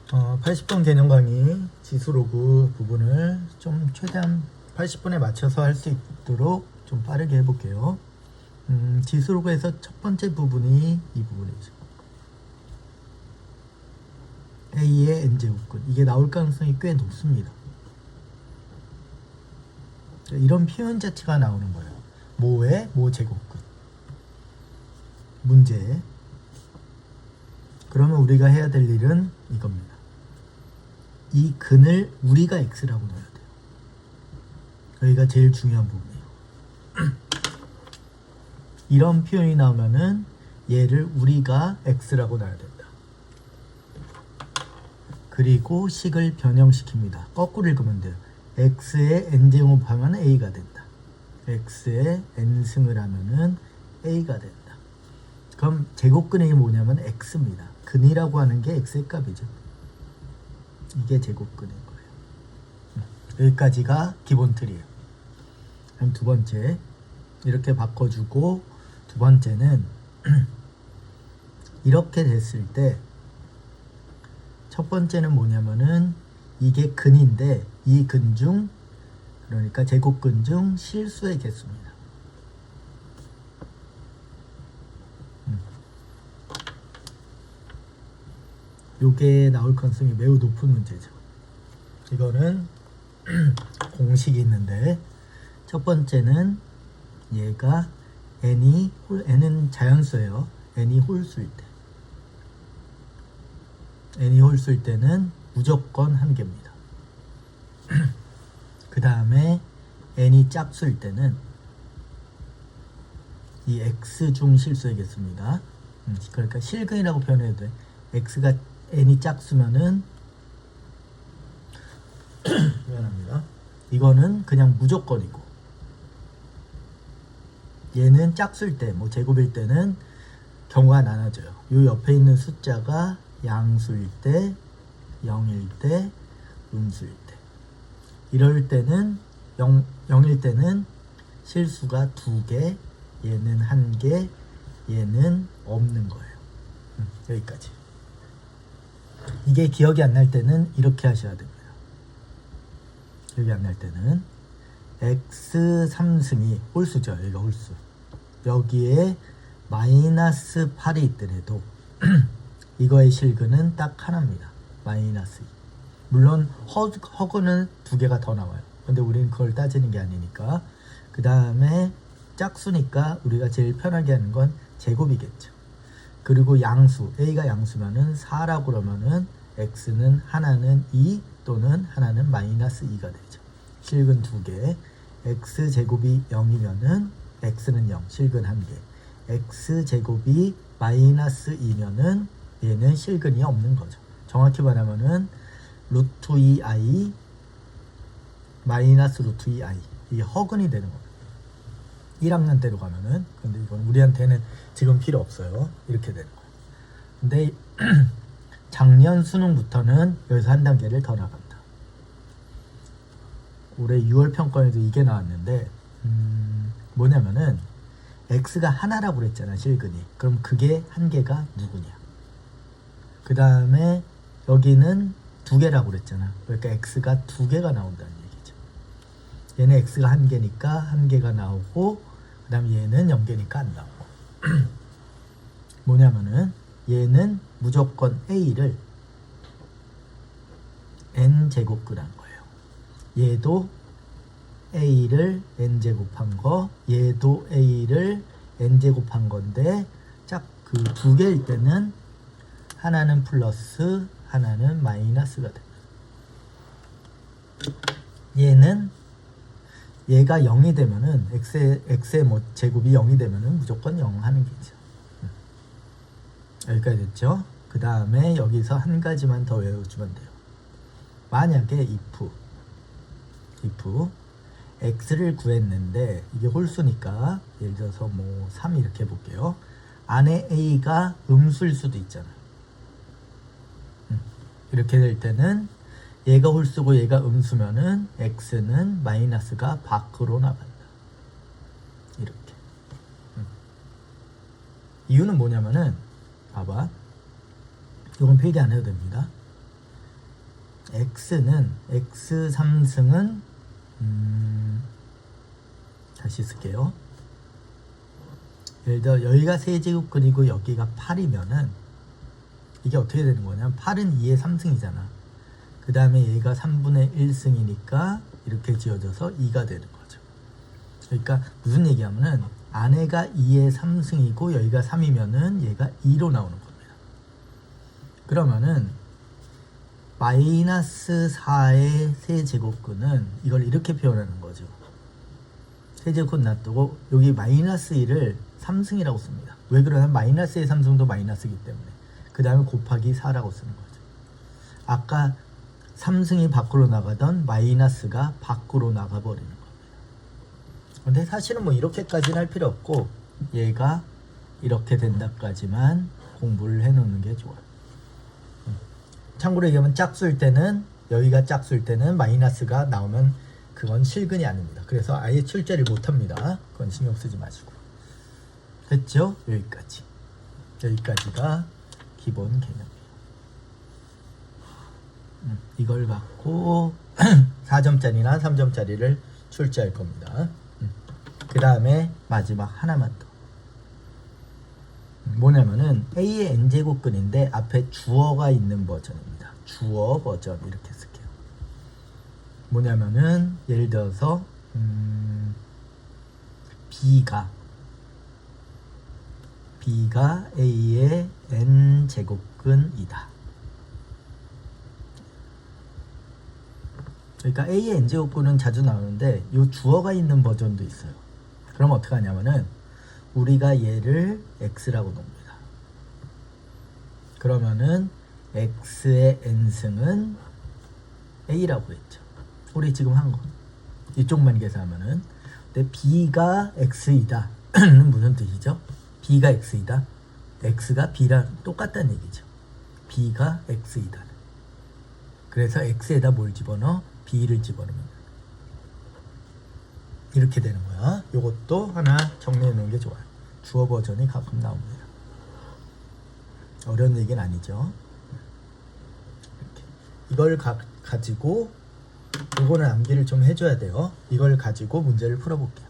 80분 개념 강의 지수로그 부분을 좀 최대한 80분에 맞춰서 할 수 있도록 좀 빠르게 해볼게요. 지수로그에서 첫 번째 부분이 이 부분이죠. A의 n제곱근. 이게 나올 가능성이 꽤 높습니다. 이런 표현 자체가 나오는 거예요. 모의 모제곱근. 문제. 그러면 우리가 해야 될 일은 이겁니다. 이 근을 우리가 x라고 넣어야 돼요. 여기가 제일 중요한 부분이에요. 이런 표현이 나오면은 얘를 우리가 x라고 넣어야 된다. 그리고 식을 변형시킵니다. 거꾸로 읽으면 돼요. x에 n제곱하면 a가 된다. x에 n승을 하면은 a가 된다. 그럼 제곱근이 뭐냐면 x입니다. 근이라고 하는 게 x의 값이죠. 이게 제곱근인 거예요. 여기까지가 기본 틀이에요. 그럼 두 번째 이렇게 바꿔주고, 두 번째는 이렇게 됐을 때 첫 번째는 뭐냐면은 이게 근인데 이 근 중, 그러니까 제곱근 중 실수의 개수입니다. 요게 나올 가능성이 매우 높은 문제죠. 이거는 공식이 있는데, 첫 번째는 얘가 n은 자연수예요. n이 홀수일 때, n이 홀수일 때는 무조건 한 개입니다. 그 다음에 n이 짝수일 때는 이 x 중 실수의 개수입니다. 그러니까 실근이라고 표현해도 돼. x가 n이 짝수면은 미안합니다. 이거는 그냥 무조건이고, 얘는 짝수일 때, 뭐 제곱일 때는 경우가 나눠져요. 요 옆에 있는 숫자가 양수일 때, 0일 때, 음수일 때. 이럴 때는 0일 때는 실수가 2개, 얘는 1개, 얘는 없는 거예요. 여기까지. 이게 기억이 안 날 때는 이렇게 하셔야 됩니다. 기억이 안 날 때는 x 3승이 홀수죠. 여기가 홀수. 여기에 마이너스 8이 있더라도 이거의 실근은 딱 하나입니다. 마이너스 2. 물론 허근은 2개가 더 나와요. 근데 우리는 그걸 따지는 게 아니니까. 그 다음에 짝수니까 우리가 제일 편하게 하는 건 제곱이겠죠. 그리고 양수, a가 양수면은 4라고 그러면은 x는 하나는 2 또는 하나는 마이너스 2가 되죠. 실근 2개. x제곱이 0이면은 x는 0, 실근 1개. x제곱이 마이너스 2면은 얘는 실근이 없는 거죠. 정확히 말하면은 루트 2i 마이너스 루트 2i, 이게 허근이 되는 겁니다. 1학년 때로 가면은. 근데 이건 우리한테는 지금 필요 없어요. 이렇게 되는 거예요. 근데 작년 수능부터는 여기서 한 단계를 더 나간다. 올해 6월 평가에도 이게 나왔는데, 뭐냐면은 x가 하나라고 그랬잖아, 실근이. 그럼 그게 한 개가 누구냐. 그 다음에 여기는 2개라고 그랬잖아. 그러니까 x가 2개가 나온다는 얘기죠. 얘는 x가 1개니까 1개가 나오고, 그 다음에 얘는 0개니까 안 나오고. 뭐냐면은 얘는 무조건 a를 n제곱근 한 거예요. 얘도 a를 n제곱한 거, 얘도 a를 n제곱한 건데, 짝 그 2개일 때는 하나는 플러스, 하나는 마이너스가 됩니다. 얘가 0이 되면은 x의 뭐 제곱이 0이 되면은 무조건 0 하는 게죠. 여기까지 됐죠? 그 다음에 여기서 한 가지만 더 외워주면 돼요. 만약에 if x를 구했는데, 이게 홀수니까 예를 들어서 뭐 3 이렇게 해볼게요. 안에 a가 음수일 수도 있잖아요. 이렇게 될 때는 얘가 홀수고 얘가 음수면은 x는 마이너스가 밖으로 나간다. 이렇게. 이유는 뭐냐면은, 봐봐. 이건 필기 안 해도 됩니다. x는 x 3승은 다시 쓸게요. 예를 들어 여기가 세제곱근이고 여기가 8이면은 이게 어떻게 되는 거냐면 8은 2의 3승이잖아. 그 다음에 얘가 3분의 1승이니까 이렇게 지어져서 2가 되는 거죠. 그러니까 무슨 얘기하면은 안에가 2의 3승이고 여기가 3이면은 얘가 2로 나오는 겁니다. 그러면은 마이너스 4의 세제곱근은 이걸 이렇게 표현하는 거죠. 세제곱 놔두고 여기 마이너스 1을 3승이라고 씁니다. 왜 그러냐면 마이너스의 3승도 마이너스이기 때문에 그 다음에 곱하기 4라고 쓰는 거죠. 아까 3승이 밖으로 나가던 마이너스가 밖으로 나가버리는 겁니다. 근데 사실은 뭐 이렇게까지는 할 필요 없고 얘가 이렇게 된다까지만 공부를 해놓는 게 좋아요. 참고로 얘기하면 짝수일 때는 여기가 짝수일 때는 마이너스가 나오면 그건 실근이 아닙니다. 그래서 아예 출제를 못합니다. 그건 신경 쓰지 마시고. 됐죠? 여기까지. 여기까지가 기본 개념이에요. 이걸 갖고 4점짜리나 3점짜리를 출제할 겁니다. 그 다음에 마지막 하나만 더. 뭐냐면은 A의 n제곱근인데 앞에 주어가 있는 버전입니다. 주어 버전 이렇게 쓸게요. 뭐냐면은 예를 들어서 B가 A의 n제곱근이다. 그러니까 A의 n제곱근은 자주 나오는데 이 주어가 있는 버전도 있어요. 그럼 어떻게 하냐면은 우리가 얘를 x라고 놉니다. 그러면은 x의 n승은 a라고 했죠. 우리 지금 한 거. 이쪽만 계산하면은. 근데 b가 x이다. 는 무슨 뜻이죠? b가 x이다. x가 b랑 똑같다는 얘기죠. b가 x이다. 그래서 x에다 뭘 집어넣어? b를 집어넣으면 이렇게 되는 거야. 요것도 하나 정리해 놓은 게 좋아요. 주어 버전이 가끔 나옵니다. 어려운 얘기는 아니죠. 이렇게. 이걸 가지고 요거는 암기를 좀 해줘야 돼요. 이걸 가지고 문제를 풀어볼게요.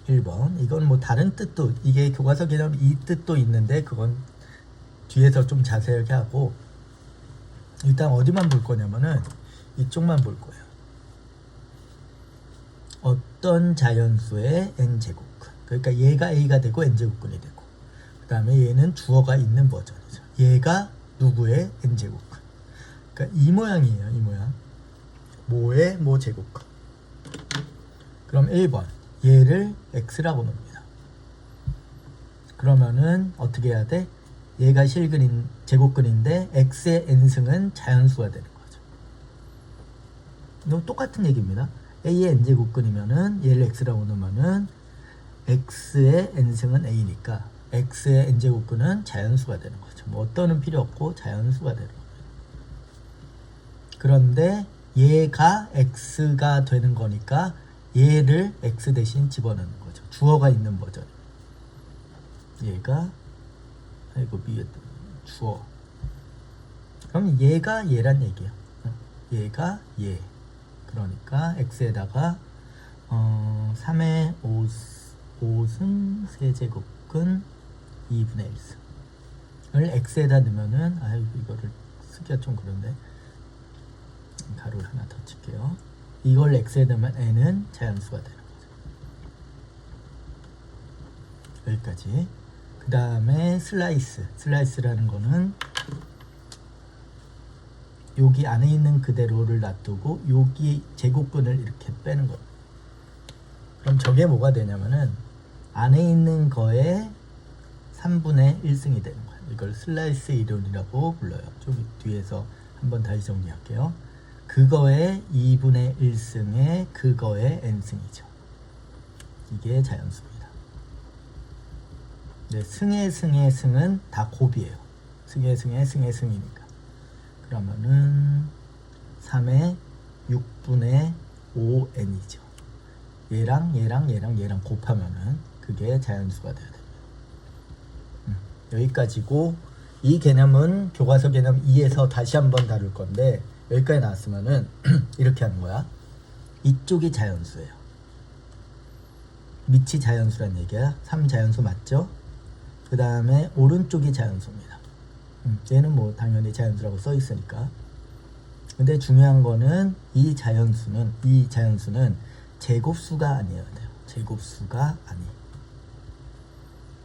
1번. 이건 뭐 다른 뜻도 이게 교과서 개념 이 뜻도 있는데 그건 뒤에서 좀 자세하게 하고 일단 어디만 볼 거냐면은 이쪽만 볼 거예요. 어떤 자연수의 n제곱근. 그러니까 얘가 a가 되고 n제곱근이 되고 그 다음에 얘는 주어가 있는 버전이죠. 얘가 누구의 n제곱근. 그러니까 이 모양이에요. 이 모양. 뭐의 뭐 제곱근. 그럼 1번. 얘를 x라고 놉니다. 그러면은 어떻게 해야 돼? 얘가 실근인 제곱근인데 x의 n승은 자연수가 되는 거죠. 이거 똑같은 얘기입니다. a의 n제곱근이면은 얘를 x라고 놓으면은 x의 n승은 a니까 x의 n제곱근은 자연수가 되는 거죠. 뭐 어떤은 필요 없고 자연수가 되는 거예요. 그런데 얘가 x가 되는 거니까 얘를 x 대신 집어넣는 거죠. 주어가 있는 버전. 얘가 아이고 위에 주어. 그럼 얘가 얘란 얘기예요. 얘가 얘. 그러니까 x에다가 3의 5승 세제곱근 2분의 1승을 x에다 넣으면은 아이고 이거를 쓰기가 좀 그런데 가로를 하나 더 칠게요. 이걸 x에 넣으면 n은 자연수가 되는 거죠. 여기까지. 그 다음에 슬라이스라는 거는 여기 안에 있는 그대로를 놔두고 여기 제곱근을 이렇게 빼는 거예요. 그럼 저게 뭐가 되냐면은 안에 있는 거에 3분의 1승이 되는 거예요. 이걸 슬라이스 이론이라고 불러요. 좀 뒤에서 한번 다시 정리할게요. 그거의 2분의 1승의 그거의 n승이죠. 이게 자연수입니다. 네, 승의 승은 다 곱이에요. 승의 승이니까. 그러면은 3의 6분의 5n이죠. 얘랑 곱하면은 그게 자연수가 돼야 됩니다. 여기까지고 이 개념은 교과서 개념 2에서 다시 한번 다룰 건데 여기까지 나왔으면은 이렇게 하는 거야. 이쪽이 자연수예요. 밑이 자연수란 얘기야. 3자연수 맞죠? 그 다음에 오른쪽이 자연수입니다. 얘는 뭐 당연히 자연수라고 써 있으니까. 근데 중요한 거는 이 자연수는 제곱수가 아니어야 돼요. 제곱수가 아니.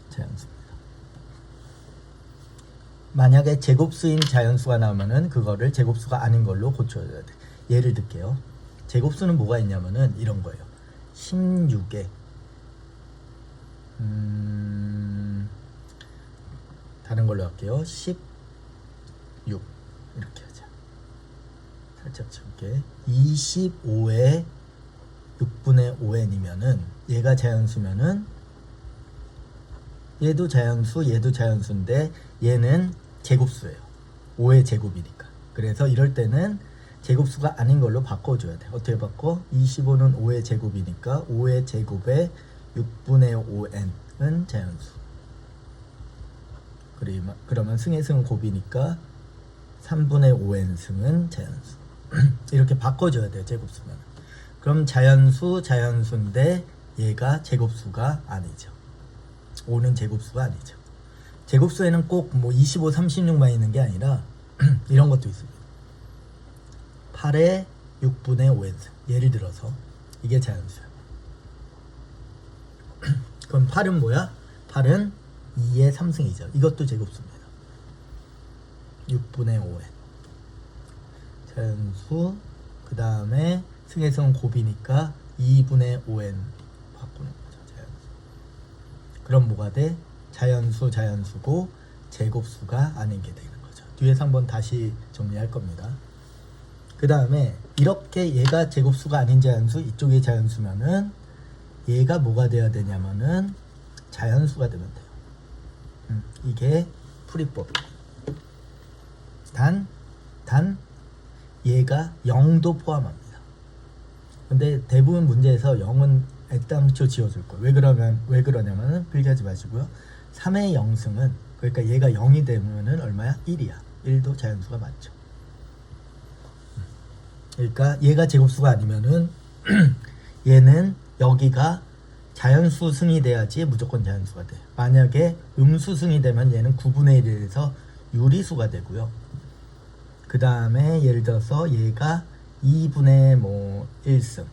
자연수입니다. 만약에 제곱수인 자연수가 나오면은 그거를 제곱수가 아닌 걸로 고쳐줘야 돼. 예를 들게요. 제곱수는 뭐가 있냐면은 이런 거예요. 16에 다른 걸로 할게요. 16 이렇게 하자. 살짝 줄게. 25에 6분의 5n이면은 얘가 자연수면은 얘도 자연수, 얘도 자연수인데 얘는 제곱수예요. 5의 제곱이니까. 그래서 이럴 때는 제곱수가 아닌 걸로 바꿔줘야 돼. 어떻게 바꿔? 25는 5의 제곱이니까 5의 제곱에 6분의 5n은 자연수. 그러면 승의 승은 곱이니까 3분의 5n 승은 자연수. 이렇게 바꿔줘야 돼요. 제곱수면. 그럼 자연수인데 얘가 제곱수가 아니죠. 5는 제곱수가 아니죠. 제곱수에는 꼭 뭐 25, 36만 있는 게 아니라 이런 것도 있습니다. 8의 6분의 5n승. 예를 들어서 이게 자연수야. 그럼 8은 뭐야? 8은 2의 3승이죠. 이것도 제곱수입니다. 6분의 5n. 자연수. 그 다음에 승의 승은 곱이니까 2분의 5n 바꾸는 거죠. 자연수. 그럼 뭐가 돼? 자연수고 제곱수가 아닌 게 되는 거죠. 뒤에서 한번 다시 정리할 겁니다. 그 다음에 이렇게 얘가 제곱수가 아닌 자연수, 이쪽이 자연수면은 얘가 뭐가 돼야 되냐면은 자연수가 되면 돼요. 이게 풀이법. 단 얘가 0도 포함합니다. 근데 대부분 문제에서 0은 애당초 지워줄 거예요. 왜 그러냐면은 필기하지 마시고요. 3의 0승은 그러니까 얘가 0이 되면은 얼마야? 1이야. 1도 자연수가 맞죠. 그러니까 얘가 제곱수가 아니면은 얘는 여기가 자연수 승이 돼야지 무조건 자연수가 돼. 만약에 음수 승이 되면 얘는 9분의 1에서 유리수가 되고요. 그 다음에 예를 들어서 얘가 2분의 뭐 1승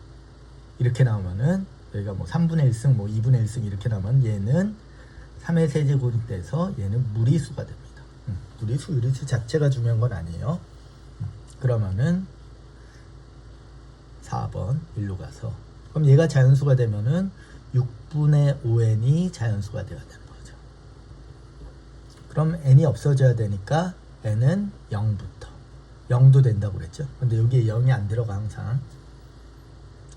이렇게 나오면은 여기가 뭐 3분의 1승 뭐 2분의 1승 이렇게 나오면 얘는 3의 세제곱이 돼서 얘는 무리수가 됩니다. 무리수, 유리수 자체가 중요한 건 아니에요. 그러면은 4번 일로 가서 그럼 얘가 자연수가 되면은 6분의 5n이 자연수가 되어야 되는 거죠. 그럼 n이 없어져야 되니까 n은 0부터 0도 된다고 그랬죠. 근데 여기에 0이 안 들어가 항상.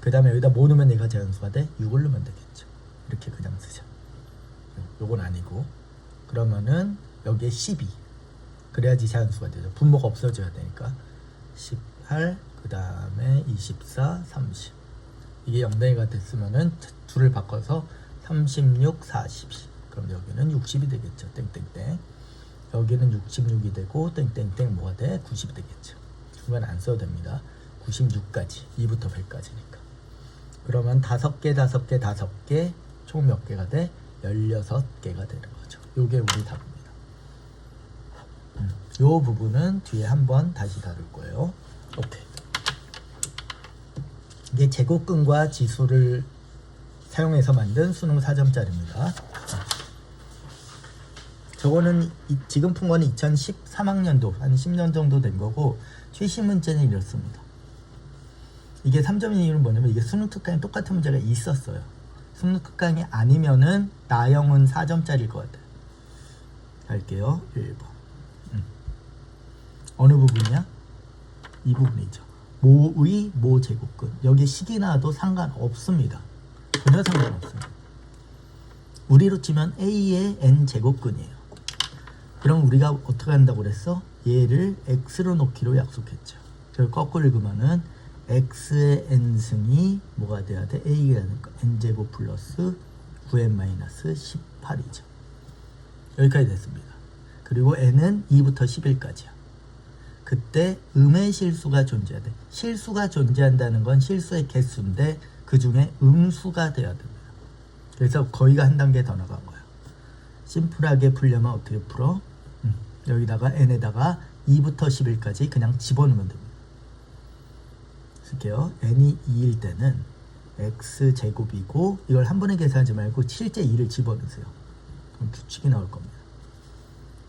그 다음에 여기다 뭐 넣으면 얘가 자연수가 돼? 6을 넣으면 되겠죠. 이렇게 그냥 쓰자. 요건 아니고 그러면은 여기에 12 그래야지 자연수가 되죠. 분모가 없어져야 되니까 18 그 다음에 24 30 이게 0단위가 됐으면은 둘을 바꿔서 36 42 그럼 여기는 60이 되겠죠. 땡땡땡 여기는 66이 되고 땡땡땡 뭐가 돼? 90이 되겠죠. 이건 안 써도 됩니다. 96까지 2부터 100까지니까 그러면 5개 총 몇 개가 돼? 16개가 되는 거죠. 요게 우리 답입니다. 요 부분은 뒤에 한번 다시 다룰 거예요. 오케이. 이게 제곱근과 지수를 사용해서 만든 수능 4점짜리입니다. 저거는 지금 푼 거는 2013학년도 한 10년 정도 된 거고 최신 문제는 이렇습니다. 이게 3점인 이유는 뭐냐면 이게 수능 특강에 똑같은 문제가 있었어요. 수능 특강이 아니면은 나영은 4점짜리일 것 같아요. 갈게요. 1번. 어느 부분이야? 이 부분이죠. 모의 모제곱근. 여기 식이 나와도 상관없습니다. 전혀 상관없습니다. 우리로 치면 A의 N제곱근이에요. 그럼 우리가 어떻게 한다고 그랬어? 얘를 X로 놓기로 약속했죠. 그걸 거꾸로 읽으면은 X의 N승이 뭐가 돼야 돼? A가 되니까 N제곱 플러스 9N 마이너스 18이죠. 여기까지 됐습니다. 그 그리고 n은 2부터 10일까지야. 그때 음의 실수가 존재해야 돼. 실수가 존재한다는 건 실수의 개수인데 그 중에 음수가 돼야 됩니다. 그래서 거의가 한 단계 더 나간 거야. 심플하게 풀려면 어떻게 풀어? 여기다가 n에다가 2부터 10일까지 그냥 집어넣으면 됩니다. 쓸게요. n이 2일 때는 x제곱이고 이걸 한 번에 계산하지 말고 실제 2를 집어넣으세요. 그럼 규칙이 나올 겁니다.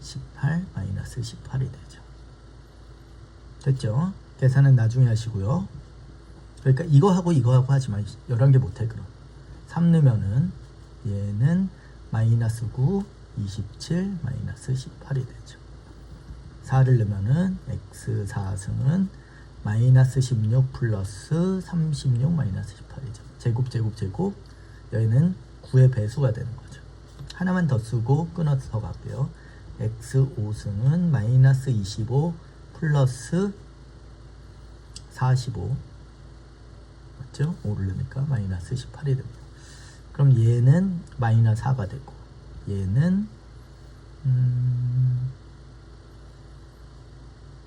18 마이너스 18이 되죠. 됐죠? 계산은 나중에 하시고요. 그러니까 이거하고 하지 마. 11개 못해 그럼. 3 넣으면은 얘는 마이너스 9 27 마이너스 18이 되죠. 4를 넣으면은 x 4승은 마이너스 16 플러스 36 마이너스 18이죠. 제곱 여기는 9의 배수가 되는 거죠. 하나만 더 쓰고 끊어서 갈게요. x 5승은 마이너스 25 플러스 45 맞죠? 5를 넣으니까 마이너스 18이 됩니다. 그럼 얘는 마이너스 4가 되고 얘는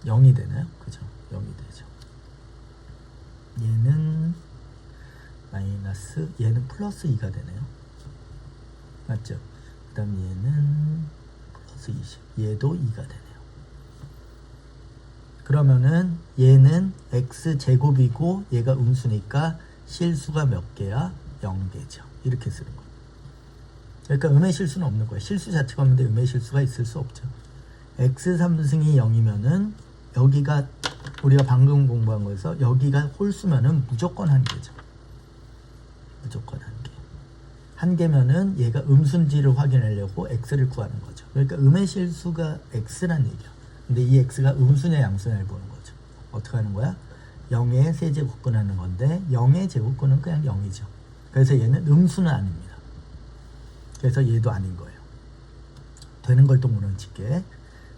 0이 되나요? 그죠? 0이 되죠. 얘는 마이너스 얘는 플러스 2가 되네요. 맞죠? 그 다음 얘는 플러스 20 얘도 2가 되네요. 그러면은 얘는 x제곱이고 얘가 음수니까 실수가 몇 개야? 0개죠. 이렇게 쓰는 거예요. 그러니까 음의 실수는 없는 거예요. 실수 자체가 없는데 음의 실수가 있을 수 없죠. x3승이 0이면은 여기가 우리가 방금 공부한 거에서 여기가 홀수면은 무조건 한 개죠. 무조건 한 개. 한 개면은 얘가 음수인지를 확인하려고 x를 구하는 거죠. 그러니까 음의 실수가 x란 얘기야. 근데 이 x가 음수냐 양수냐를 보는 거죠. 어떻게 하는 거야? 0의 세제곱근 하는 건데 0의 제곱근은 그냥 0이죠. 그래서 얘는 음수는 아닙니다. 그래서 얘도 아닌 거예요. 되는 걸 또 무너질게.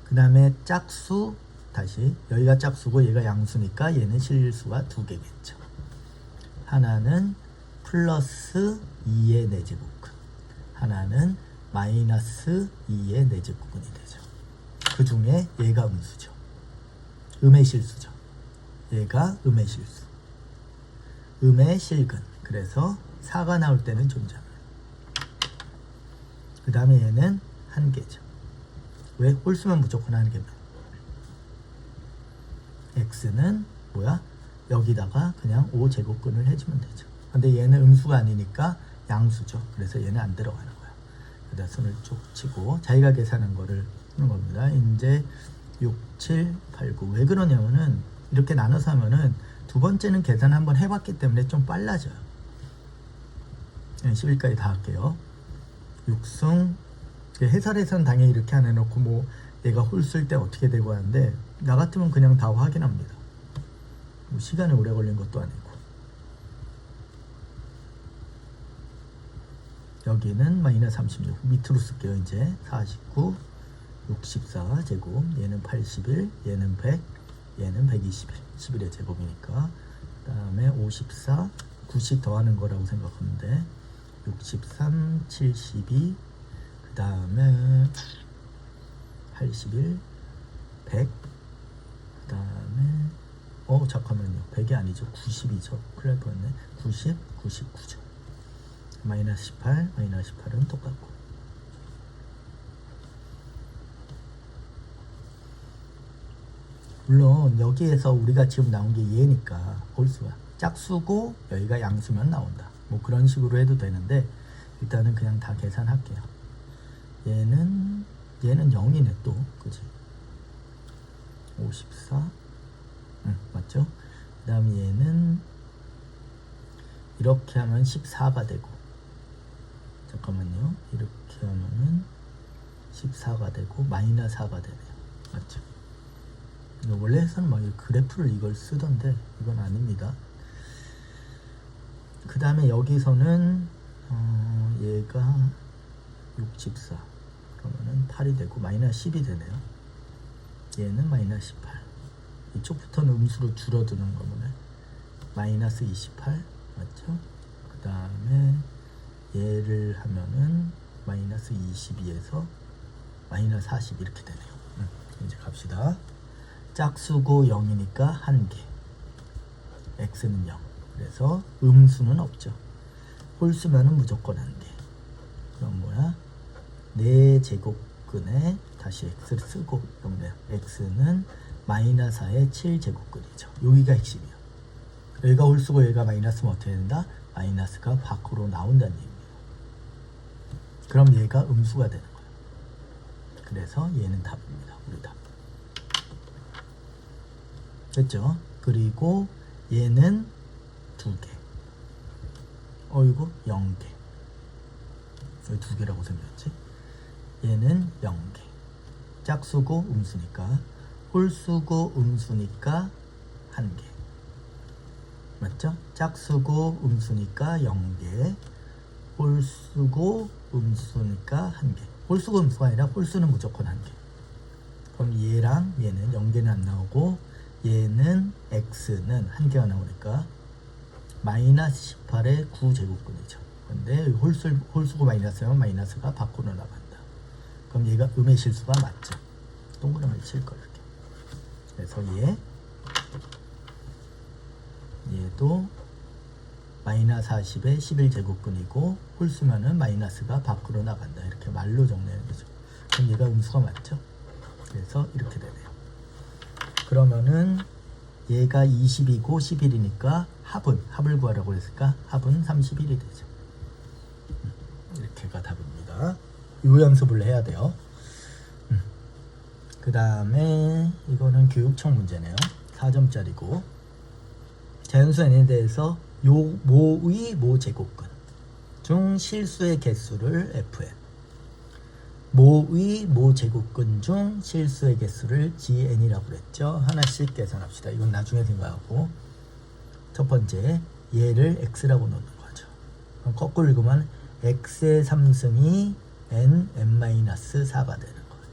그 다음에 짝수 다시 여기가 짝수고 얘가 양수니까 얘는 실수가 2개겠죠. 하나는 플러스 2의 4제곱근 하나는 마이너스 2의 4제곱근이 되죠. 그 중에 얘가 음수죠. 음의 실수죠. 얘가 음의 실수. 음의 실근. 그래서 4가 나올 때는 존재합니다. 그 다음에 얘는 한 개죠. 왜? 홀수면 무조건 한 개면. x는 뭐야? 여기다가 그냥 5제곱근을 해주면 되죠. 근데 얘는 음수가 아니니까 양수죠. 그래서 얘는 안 들어가는 거야. 여기다 손을 쭉 치고 자기가 계산한 거를 하는 겁니다. 이제 6, 7, 8, 9. 왜 그러냐면은 이렇게 나눠서 하면은 두 번째는 계산 한번 해봤기 때문에 좀 빨라져요. 11까지 다 할게요. 6승 해설에서는 당연히 이렇게 안 해놓고 뭐 얘가 홀수일 때 어떻게 되고 하는데 나 같으면 그냥 다 확인합니다. 뭐 시간이 오래 걸린 것도 아니고. 여기는 마이너스 36 밑으로 쓸게요. 이제 49 64 제곱 얘는 81 얘는 100 얘는 121 11의 제곱이니까 그 다음에 54 90 더하는 거라고 생각하면 돼. 63 72 그 다음에 81 100 그 다음에 잠깐만요. 100이 아니죠. 90이죠. 큰일 날 뻔했네. 90 99죠. 마이너스 18 마이너스 18은 똑같고 물론 여기에서 우리가 지금 나온 게 얘니까 홀수가 짝수고 여기가 양수면 나온다. 뭐 그런 식으로 해도 되는데 일단은 그냥 다 계산할게요. 얘는 0이네 또 그치? 54 맞죠? 그 다음에 얘는 이렇게 하면 14가 되고 잠깐만요. 이렇게 하면은 14가 되고 마이너스 4가 되네요. 맞죠? 원래에서는 막 그래프를 이걸 쓰던데 이건 아닙니다. 그 다음에 여기서는 얘가 64 그러면은 8이 되고 마이너스 10이 되네요. 얘는 마이너스 18 이쪽부터는 음수로 줄어드는 거면 마이너스 28 맞죠? 그 다음에 얘를 하면은 마이너스 22에서 마이너스 40 이렇게 되네요. 이제 갑시다. 짝수고 0이니까 1개, x는 0. 그래서 음수는 없죠. 홀수면은 무조건 1개. 그럼 뭐야? 4제곱근에 다시 x를 쓰고, 그러면 x는 마이너스 4의 7제곱근이죠. 여기가 핵심이에요. 여기가 홀수고 여기가 마이너스면 어떻게 된다? 마이너스가 밖으로 나온다는 얘기예요. 그럼 얘가 음수가 되는 거예요. 그래서 얘는 답입니다. 우리 답. 됐죠? 그리고 얘는 2개. 이거 0개. 왜 2개라고 생겼지? 얘는 0개. 짝수고 음수니까. 홀수고 음수니까 1개. 맞죠? 짝수고 음수니까 0개. 홀수고 음수니까 1개. 홀수고 음수가 아니라 홀수는 무조건 1개. 그럼 얘랑 얘는 0개는 안 나오고, 얘는 x는 1개가 나오니까 마이너스 18의 9제곱근이죠. 근데 홀수고 마이너스면 마이너스가 밖으로 나간다. 그럼 얘가 음의 실수가 맞죠. 동그라미를 칠 거예요. 이렇게. 그래서 얘도 마이너스 40의 11제곱근이고 홀수면은 마이너스가 밖으로 나간다. 이렇게 말로 정리하는 거죠. 그럼 얘가 음수가 맞죠. 그래서 이렇게 되네요. 그러면은 얘가 20이고 11이니까 합을 구하라고 했으니까 합은 31이 되죠. 이렇게가 답입니다. 요 연습을 해야 돼요. 그 다음에 이거는 교육청 문제네요. 4점짜리고 자연수 n에 대해서 요 모의 모제곱근 중 실수의 개수를 fn, 모의 모제곱근 중 실수의 개수를 gn이라고 그랬죠. 하나씩 계산합시다. 이건 나중에 생각하고, 첫 번째 얘를 x라고 놓는 거죠. 그럼 거꾸로 읽으면 x의 3승이 n-4가 되는 거예요.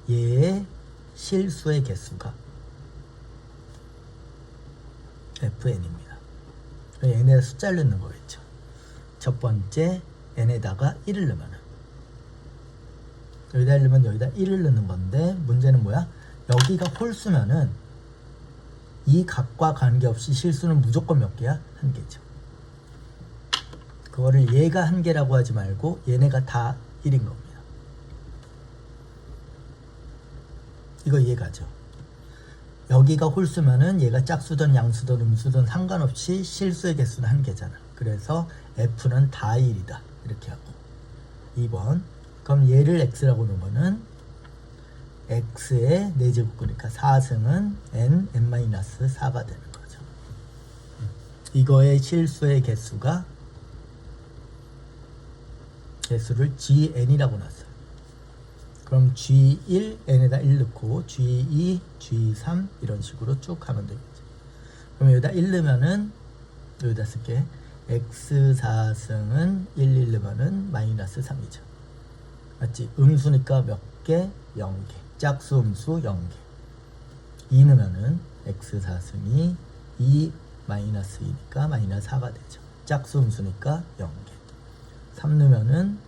얘의 실수의 개수가 fn입니다. n에다 숫자를 넣는 거겠죠. 첫 번째 n에다가 1을 넣으면, 여기다 1 넣으면 여기다 1을 넣는 건데, 문제는 뭐야? 여기가 홀수면은 이 각과 관계없이 실수는 무조건 몇 개야? 1개죠. 그거를 얘가 1개라고 하지 말고 얘네가 다 1인 겁니다. 이거 이해가죠? 여기가 홀수면은 얘가 짝수든 양수든 음수든 상관없이 실수의 개수는 1개잖아. 그래서 f는 다 1이다. 이렇게 하고. 2번. 그럼 얘를 x라고 놓으면은 x의 4제곱근이니까 4승은 n-4가 되는 거죠. 이거의 실수의 개수를 gn이라고 놨어요. 그럼 g1 n에다 1 넣고 g2, g3 이런 식으로 쭉 가면 되겠죠. 그럼 여기다 1 넣으면은 여기다 쓸게. x4승은 1 넣으면은 마이너스 3이죠. 맞지? 음수니까 몇 개? 0개. 짝수 음수 0개. 2 넣으면은 x4승이 2 마이너스 2니까 마이너스 4가 되죠. 짝수 음수니까 0개. 3 넣으면은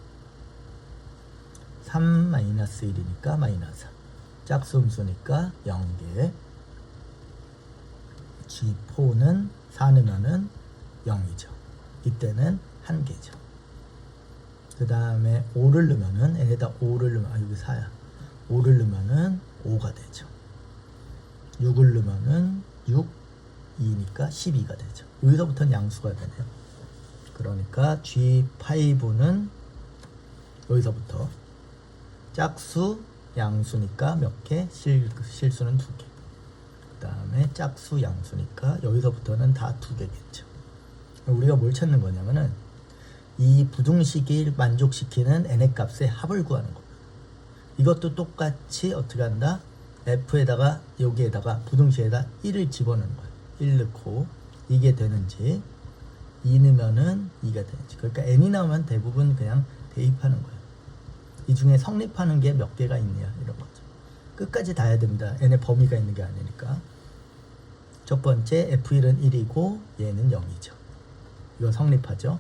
3 마이너스 1이니까 마이너스 4. 짝수 음수니까 0개. G4는 4 넣으면은 0이죠. 이때는 1개죠. 그 다음에 5를 넣으면은 n에다 5를 넣으면 여기 4야. 5를 넣으면은 5가 되죠. 6을 넣으면은 6, 2니까 12가 되죠. 여기서부터는 양수가 되네요. 그러니까 G5는 여기서부터 짝수, 양수니까 몇 개? 실수는 2개. 그 다음에 짝수, 양수니까 여기서부터는 다 2개겠죠. 우리가 뭘 찾는 거냐면은 이 부등식을 만족시키는 n의 값의 합을 구하는 겁니다. 이것도 똑같이 어떻게 한다? f에다가 여기에다가 부등식에다 1을 집어넣는 거예요. 1 넣고 이게 되는지, 2 넣으면은 2가 되는지. 그러니까 n이 나오면 대부분 그냥 대입하는 거예요. 이 중에 성립하는 게 몇 개가 있냐 이런 거죠. 끝까지 다 해야 됩니다. n의 범위가 있는 게 아니니까. 첫 번째 f1은 1이고 얘는 0이죠. 이거 성립하죠.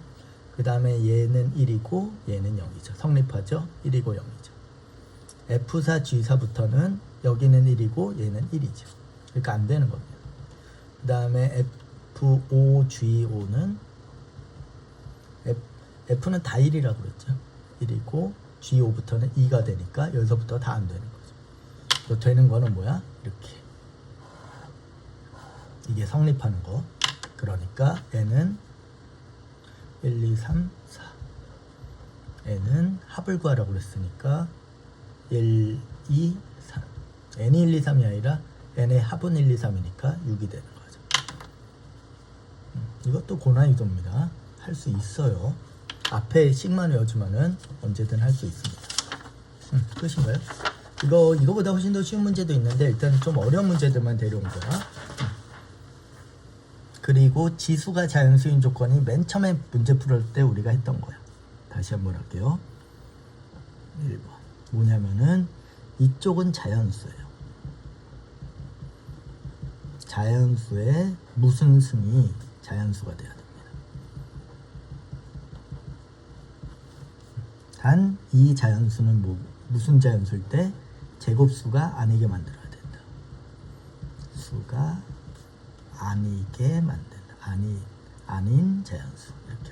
그 다음에 얘는 1이고 얘는 0이죠. 성립하죠. 1이고 0이죠. F4, G4부터는 여기는 1이고 얘는 1이죠. 그러니까 안 되는 겁니다. 그 다음에 F5, G5는 F는 다 1이라고 그랬죠. 1이고 G5부터는 2가 되니까 여기서부터 다 안 되는 거죠. 또 되는 거는 뭐야? 이렇게. 이게 성립하는 거. 그러니까 N은 1, 2, 3, 4. N은 합을 구하라고 그랬으니까 1, 2, 3. N이 1, 2, 3이 아니라 N의 합은 1, 2, 3이니까 6이 되는 거죠. 이것도 고난이도입니다. 할 수 있어요. 앞에 식만 외워주면은 언제든 할 수 있습니다. 끝인가요? 이거보다 훨씬 더 쉬운 문제도 있는데 일단 좀 어려운 문제들만 데려온 거야. 그리고 지수가 자연수인 조건이 맨 처음에 문제 풀을 때 우리가 했던 거야. 다시 한번 할게요. 1번. 뭐냐면은 이쪽은 자연수예요. 자연수의 무슨 승이 자연수가 돼야 됩니다. 단 이 자연수는 무슨 자연수일 때 제곱수가 아니게 만들어야 된다. 수가 아니게 만든다. 아닌 자연수 이렇게.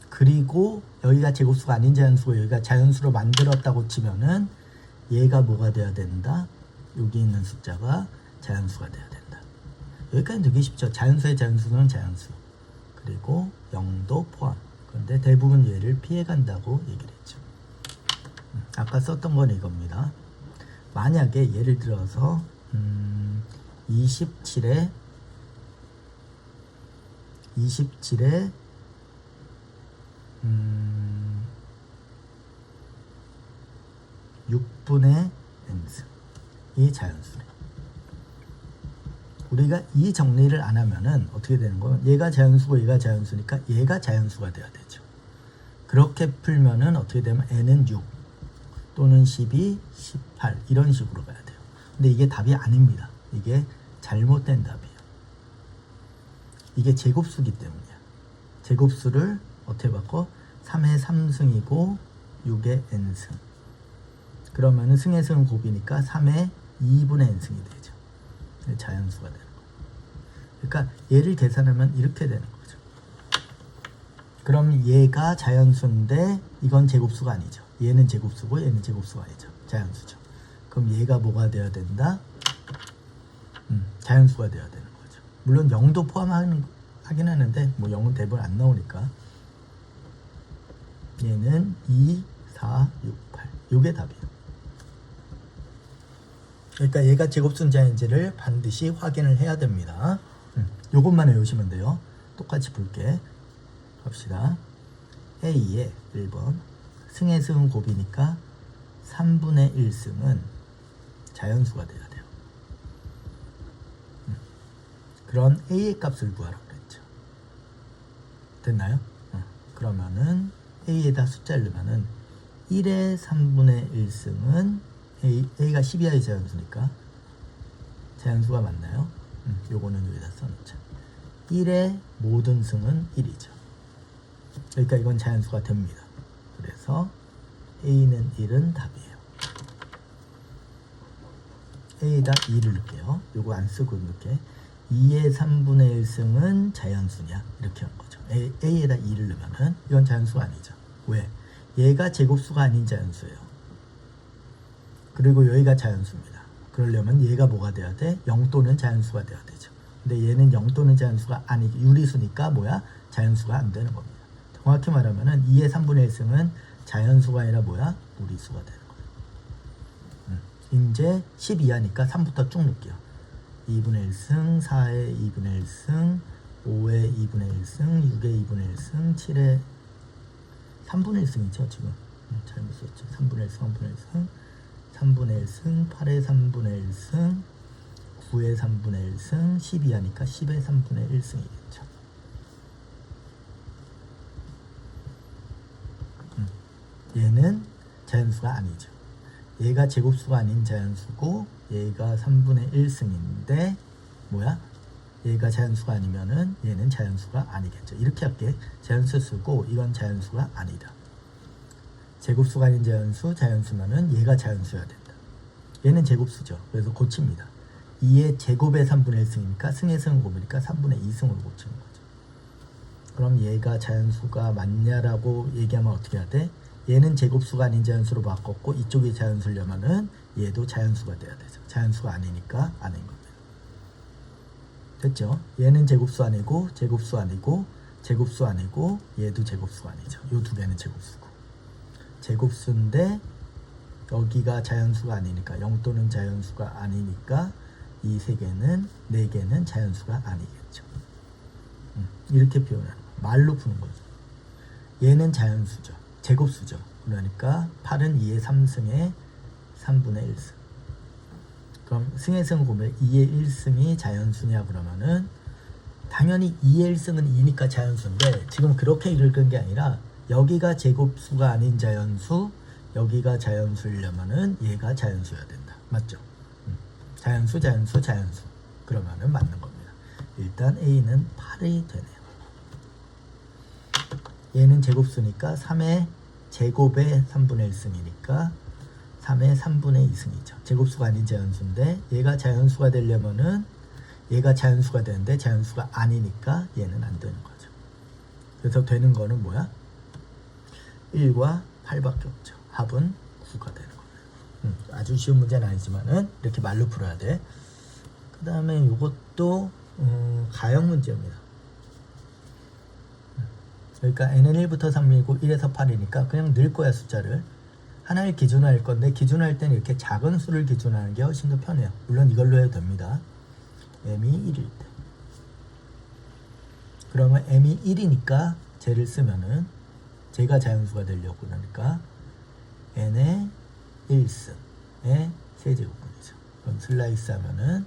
그리고 여기가 제곱수가 아닌 자연수고 여기가 자연수로 만들었다고 치면은 얘가 뭐가 돼야 된다? 여기 있는 숫자가 자연수가 돼야 된다. 여기까지 되게 쉽죠. 자연수의 자연수는 자연수. 그리고 0도 포함. 그런데 대부분 얘를 피해간다고 얘기를 했죠. 아까 썼던 건 이겁니다. 만약에 예를 들어서 27에 6분의 n승 이 자연수래. 우리가 이 정리를 안 하면은 어떻게 되는 거예요? 얘가 자연수고 얘가 자연수니까 얘가 자연수가 돼야 되죠. 그렇게 풀면은 어떻게 되면 n은 6 또는 12, 18 이런 식으로 가야 돼요. 근데 이게 답이 아닙니다. 이게 잘못된 답이에요. 이게 제곱수기 때문이야. 제곱수를 어떻게 바꿔? 3의 3승이고 6의 n승. 그러면은 승의 승은 곱이니까 3의 2분의 n승이 되죠. 자연수가 되는 거예요. 그러니까 얘를 계산하면 이렇게 되는 거죠. 그럼 얘가 자연수인데 이건 제곱수가 아니죠. 얘는 제곱수고 얘는 제곱수가 아니죠. 자연수죠. 그럼 얘가 뭐가 돼야 된다? 자연수가 돼야 되는 거죠. 물론 0도 포함하긴 하는데 뭐 0은 대부분 안 나오니까 얘는 2, 4, 6, 8 요게 답이에요. 그러니까 얘가 제곱수인지 아닌지를 반드시 확인을 해야 됩니다. 요것만 외우시면 돼요. 똑같이 볼게. 갑시다. A의 1번 승의 승은 곱이니까 3분의 1승은 자연수가 돼야 돼요. 그런 A의 값을 구하라고 그랬죠. 됐나요? 그러면은 A에다 숫자를 넣으면은 1의 3분의 1승은 A가 12하의 자연수니까 자연수가 맞나요? 요거는 여기다 써놓자. 1의 모든 승은 1이죠. 그러니까 이건 자연수가 됩니다. 그래서 A는 1은 답이에요. A에다 2를 넣을게요. 요거 안 쓰고 넣을게. 2의 3분의 1승은 자연수냐? 이렇게 한 거죠. A에다 2를 넣으면은 이건 자연수가 아니죠. 왜? 얘가 제곱수가 아닌 자연수예요. 그리고 여기가 자연수입니다. 그러려면 얘가 뭐가 돼야 돼? 0 또는 자연수가 돼야 되죠. 근데 얘는 0 또는 자연수가 아니 유리수니까 뭐야? 자연수가 안 되는 겁니다. 정확히 말하면은 2의 3분의 1승은 자연수가 아니라 뭐야? 무리수가 되는 거예요. 이제 12하니까 3부터 쭉 넣을게요. 2분의 1승, 4의 2분의 1승, 5의 2분의 1승, 6의 2분의 1승, 7의 3분의 1승이죠 지금. 잘못 썼죠. 3분의 1승, 3분의 1승, 3분의 1승, 8의 3분의 1승, 9의 3분의 1승, 12하니까 10의 3분의 1승이겠죠. 얘는 자연수가 아니죠. 얘가 제곱수가 아닌 자연수고 얘가 3분의 1승인데 뭐야? 얘가 자연수가 아니면은 얘는 자연수가 아니겠죠. 이렇게 할게. 자연수 쓰고 이건 자연수가 아니다. 제곱수가 아닌 자연수면은 얘가 자연수여야 된다. 얘는 제곱수죠. 그래서 고칩니다. 2의 제곱의 3분의 1승이니까 승의 승은 곱이니까 3분의 2승으로 고치는 거죠. 그럼 얘가 자연수가 맞냐라고 얘기하면 어떻게 해야 돼? 얘는 제곱수가 아닌 자연수로 바꿨고 이쪽이 자연수려면은 얘도 자연수가 돼야 되죠. 자연수가 아니니까 아닌 겁니다. 됐죠? 얘는 제곱수 아니고 제곱수 아니고 제곱수 아니고 얘도 제곱수가 아니죠. 요 두 개는 제곱수고 제곱수인데 여기가 자연수가 아니니까 0 또는 자연수가 아니니까 이 세 개는 네 개는 자연수가 아니겠죠. 이렇게 표현하는 거예요. 말로 푸는 거죠. 얘는 자연수죠. 제곱수죠. 그러니까 8은 2의 3승의 3분의 1승. 그럼 승의 승 보면 2의 1승이 자연수냐 그러면은 당연히 2의 1승은 2니까 자연수인데 지금 그렇게 읽은 게 아니라 여기가 제곱수가 아닌 자연수, 여기가 자연수이려면은 얘가 자연수여야 된다. 맞죠? 자연수, 자연수, 자연수. 그러면은 맞는 겁니다. 일단 A는 8이 되네요. 얘는 제곱수니까 3의 제곱의 3분의 1승이니까 3의 3분의 2승이죠. 제곱수가 아닌 자연수인데 얘가 자연수가 되려면은 얘가 자연수가 되는데 자연수가 아니니까 얘는 안 되는 거죠. 그래서 되는 거는 뭐야? 1과 8밖에 없죠. 합은 9가 되는 거예요. 아주 쉬운 문제는 아니지만은 이렇게 말로 풀어야 돼. 그 다음에 이것도 가형 문제입니다. 그러니까 n은 1부터 3이고 1에서 8이니까 그냥 늘 거야. 숫자를 하나를 기준으로 할 건데 기준할 때는 이렇게 작은 수를 기준하는 게 훨씬 더 편해요. 물론 이걸로 해도 됩니다. m이 1일 때 그러면 m이 1이니까 쟤를 쓰면은 쟤가 자연수가 되려고 그러니까 n의 1승의 세제곱분이죠. 그럼 슬라이스 하면은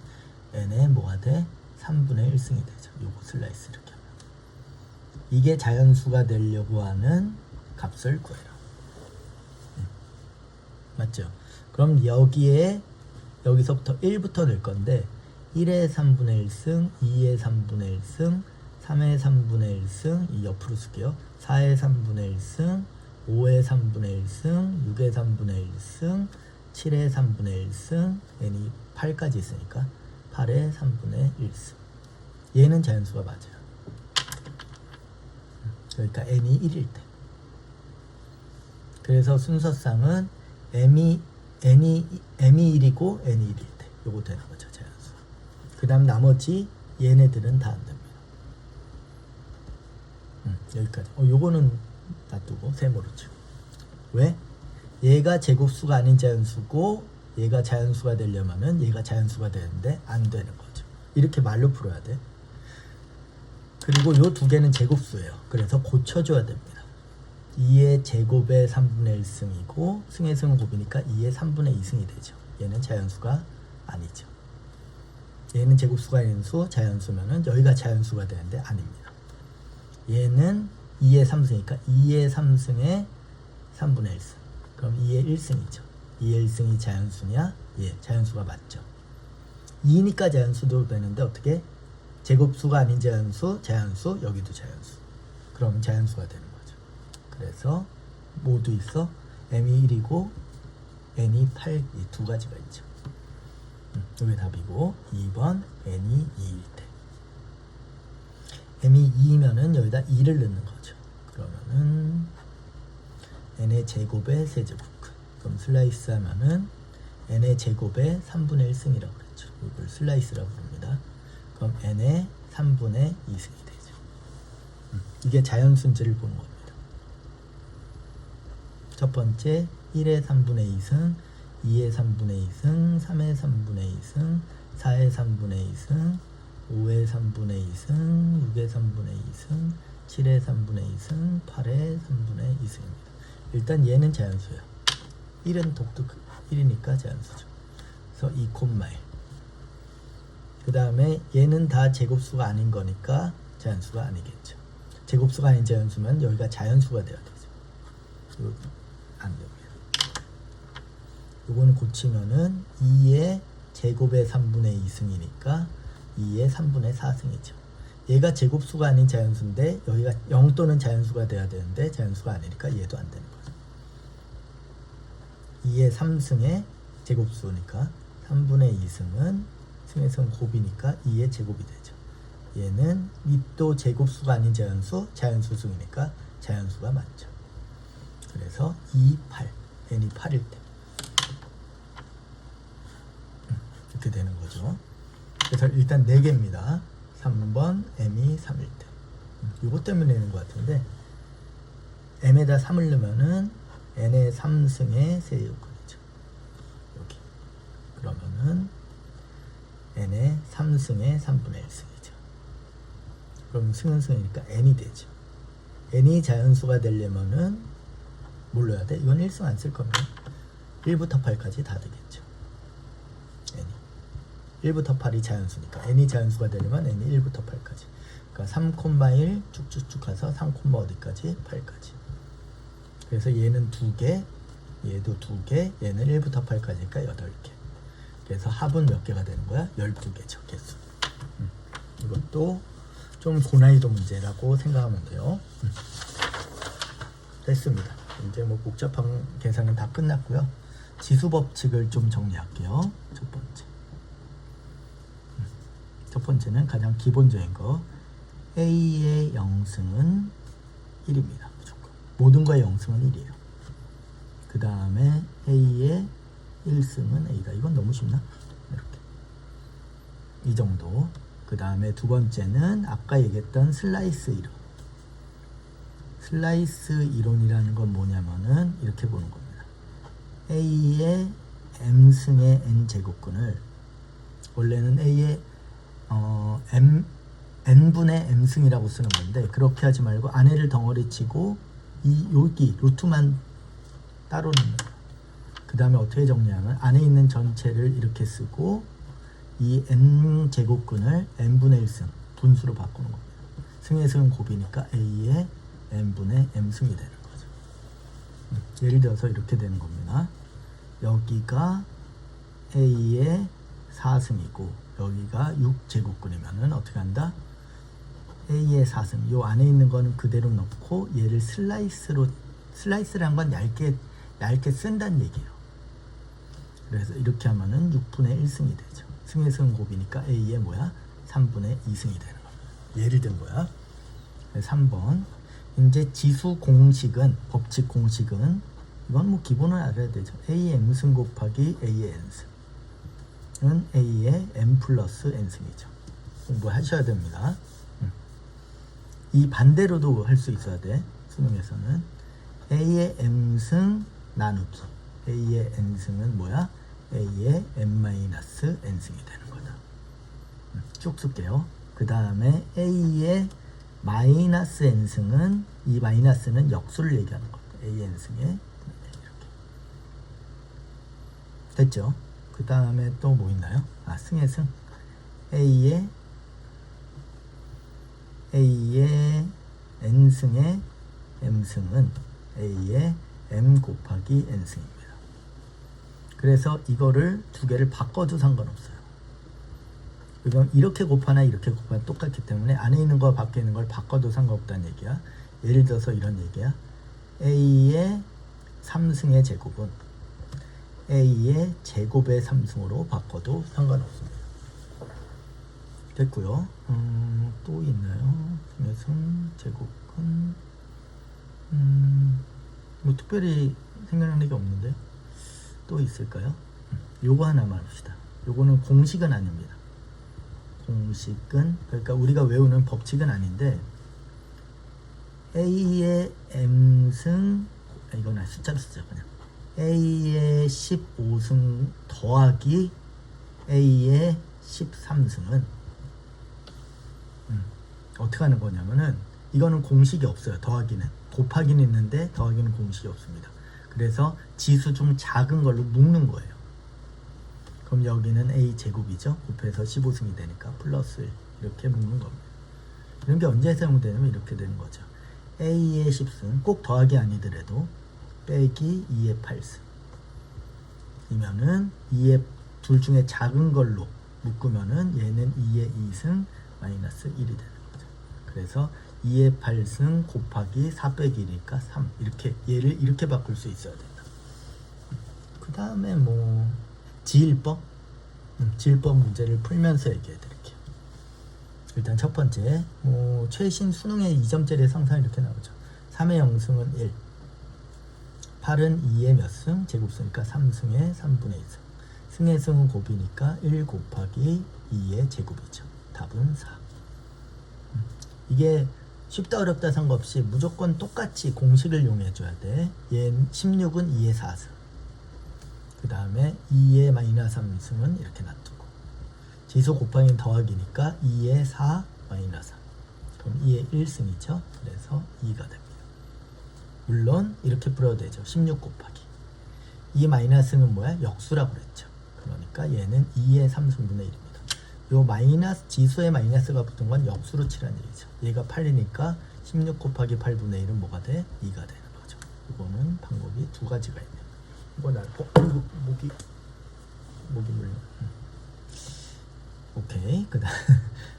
n의 뭐가 돼? 3분의 1승이 되죠. 요거 슬라이스 이렇게 하면 이게 자연수가 되려고 하는 값을 구해요. 맞죠? 그럼 여기서부터 1부터 낼 건데 1의 3분의 1승, 2의 3분의 1승, 3의 3분의 1승, 이 옆으로 쓸게요. 4의 3분의 1승, 5의 3분의 1승, 6의 3분의 1승, 7의 3분의 1승, n이 8까지 있으니까 8의 3분의 1승. 얘는 자연수가 맞아요. 그러니까 n이 1일 때. 그래서 순서상은 m이 1이고 n이 1일 때. 요거 되는 거죠, 자연수. 그 다음 나머지 얘네들은 다 안 됩니다. 여기까지. 요거는 놔두고 세모로 치고. 왜? 얘가 제곱수가 아닌 자연수고 얘가 자연수가 되려면은 얘가 자연수가 되는데 안 되는 거죠. 이렇게 말로 풀어야 돼. 그리고 요 두 개는 제곱수예요. 그래서 고쳐줘야 됩니다. 2의 제곱의 3분의 1승이고 승의 승은 곱이니까 2의 3분의 2승이 되죠. 얘는 자연수가 아니죠. 얘는 제곱수가 아닌 수, 자연수면은 여기가 자연수가 되는데 아닙니다. 얘는 2의 3승이니까 2의 3승의 3분의 1승. 그럼 2의 1승이죠. 2의 1승이 자연수냐? 예, 자연수가 맞죠. 2니까 자연수도 되는데 어떻게? 제곱수가 아닌 자연수, 자연수, 여기도 자연수. 그럼 자연수가 되는 거죠. 그래서 모두 있어. m이 1이고 n이 8, 이 두 가지가 있죠. 이게 답이고 2번 n이 2일 때. m이 2이면은 여기다 2를 넣는 거죠. 그러면은 n의 제곱의 세제곱근. 그럼 슬라이스 하면은 n의 제곱의 3분의 1승이라고 그랬죠. 이걸 슬라이스라고 부릅니다. 그럼 n의 3분의 2승이 되죠. 이게 자연수인지를 보는 겁니다. 첫 번째 1의 3분의 2승, 2의 3분의 2승, 3의 3분의 2승, 4의 3분의 2승, 5의 3분의 2승, 6의 3분의 2승, 7의 3분의 2승, 8의 3분의 2승입니다. 일단 얘는 자연수예요. 1은 독특 1이니까 자연수죠. 그래서 2,1. 그 다음에 얘는 다 제곱수가 아닌 거니까 자연수가 아니겠죠. 제곱수가 아닌 자연수면 여기가 자연수가 돼야 되죠. 이거 안 됩니다. 이거는 고치면은 2의 제곱의 3분의 2승이니까 2의 3분의 4승이죠. 얘가 제곱수가 아닌 자연수인데 여기가 0 또는 자연수가 돼야 되는데 자연수가 아니니까 얘도 안 되는 거죠. 2의 3승의 제곱수니까 3분의 2승은 승의 승은 곱이니까 2의 제곱이 되죠. 얘는 밑도 제곱수가 아닌 자연수, 자연수 승이니까 자연수가 맞죠. 그래서 2, 8, n이 8일 때 이렇게 되는 거죠. 그래서 일단 4개입니다. 3번 m이 3일 때 이것 때문에 내는 것 같은데 m에다 3을 넣으면은 n의 3승의 세제곱이죠. 여기 그러면은 n의 3승의 3분의 1승이죠. 그럼 승은 승이니까 n이 되죠. n이 자연수가 되려면은 뭘 넣어야 돼? 이건 1승 안 쓸 겁니다. 1부터 8까지 다 되겠죠. n이 1부터 8이 자연수니까 n이 자연수가 되려면 n이 1부터 8까지. 그러니까 3,1 쭉쭉쭉 가서 3, 어디까지? 8까지. 그래서 얘는 2개, 얘도 2개, 얘는 1부터 8까지니까 8개. 그래서 합은 몇 개가 되는 거야? 12개죠, 개수. 이것도 좀 고난이도 문제라고 생각하면 돼요. 됐습니다. 이제 뭐 복잡한 계산은 다 끝났고요. 지수 법칙을 좀 정리할게요. 첫 번째는 가장 기본적인 거 A의 0승은 1입니다. 무조건. 모든 거의 0승은 1이에요. 그 다음에 A의 1승은 A다. 이건 너무 쉽나? 이렇게. 이 정도. 그 다음에 두 번째는 아까 얘기했던 슬라이스 이론. 슬라이스 이론이라는 건 뭐냐면은 이렇게 보는 겁니다. A의 M승의 N제곱근을 원래는 A의 n분의 m승이라고 쓰는 건데 그렇게 하지 말고 안에를 덩어리 치고 여기 루트만 따로 넣는 거예요. 그 다음에 어떻게 정리하면 안에 있는 전체를 이렇게 쓰고 이 n제곱근을 n분의 1승 분수로 바꾸는 겁니다. 승의 승은 곱이니까 a의 n분의 m승이 되는 거죠. 예를 들어서 이렇게 되는 겁니다. 여기가 a의 4승이고 여기가 6제곱근이면은 어떻게 한다? A의 4승 요 안에 있는 거는 그대로 넣고 얘를 슬라이스란 건 얇게 쓴다는 얘기예요. 그래서 이렇게 하면은 6분의 1승이 되죠. 승의 승은 곱이니까 A의 뭐야? 3분의 2승이 되는 겁니다. 예를 든 거야. 3번 이제 지수 공식은 법칙 공식은 이건 뭐 기본은 알아야 되죠. A의 m승 곱하기 A의 n승 은 A의 m 플러스 n승이죠. 공부하셔야 됩니다. 이 반대로도 할 수 있어야 돼. 수능에서는 A의 m승 나누기 A의 n승은 뭐야? A의 m-n승이 되는 거다. 쭉 쓸게요. 그 다음에 A의 마이너스 n승은 이 마이너스는 역수를 얘기하는 겁니다. A의 n승에 이렇게 됐죠? 그 다음에 또 뭐 있나요? 승의 승 A의 n승의 m승은 A의 m 곱하기 n승입니다. 그래서 이거를 두 개를 바꿔도 상관없어요. 그럼 이렇게 곱하나 이렇게 곱하나 똑같기 때문에 안에 있는 거 밖에 있는 걸 바꿔도 상관없다는 얘기야. 예를 들어서 이런 얘기야. A의 3승의 제곱은 A의 제곱의 3승으로 바꿔도 상관없습니다. 됐고요. 또 있나요? 승 제곱은 뭐 특별히 생각나는 게 없는데요. 또 있을까요? 요거 하나만 합시다. 요거는 공식은 아닙니다. 공식은 그러니까 우리가 외우는 법칙은 아닌데 A의 m승 이건 숫자로 쓰자 그냥. A의 15승 더하기 A의 13승은 어떻게 하는 거냐면은 이거는 공식이 없어요. 더하기는 곱하기는 있는데 더하기는 공식이 없습니다. 그래서 지수 좀 작은 걸로 묶는 거예요. 그럼 여기는 A 제곱이죠. 곱해서 15승이 되니까 플러스 1 이렇게 묶는 겁니다. 이런 게 언제 사용되냐면 이렇게 되는 거죠. A의 10승 꼭 더하기 아니더라도 빼기 2의 8승 이면은 2의 둘 중에 작은 걸로 묶으면은 얘는 2의 2승 마이너스 1이 되는 거죠. 그래서 2의 8승 곱하기 4 빼기 1이니까 3 이렇게 얘를 이렇게 바꿀 수 있어야 된다. 다음에 뭐 지일법 지일법 문제를 풀면서 얘기해 드릴게요. 일단 첫 번째 최신 수능의 2점짜리 상상 이렇게 나오죠. 3의 0승은 1, 8은 2의 몇 승? 제곱수니까 3승의 3분의 2승. 승의 승은 곱이니까 1 곱하기 2의 제곱이죠. 답은 4. 이게 쉽다 어렵다 상관없이 무조건 똑같이 공식을 이용해줘야 돼. 16은 2의 4승. 그 다음에 2의 마이너스 3승은 이렇게 놔두고, 지수 곱하기 더하기니까 2의 4 마이너스 3. 그럼 2의 1승이죠. 그래서 2가 됩니다. 물론 이렇게 풀어도 되죠. 16 곱하기 2 마이너스는 뭐야? 역수라고 그랬죠. 그러니까 얘는 2의 3승분의 1입니다. 요 마이너스, 지수의 마이너스가 붙은 건 역수로 치라는 얘기죠. 얘가 8이니까 16 곱하기 8분의 1은 뭐가 돼? 2가 되는 거죠. 이거는 방법이 두 가지가 있네요. 이거 나 목이 물려. 오케이. 그 다음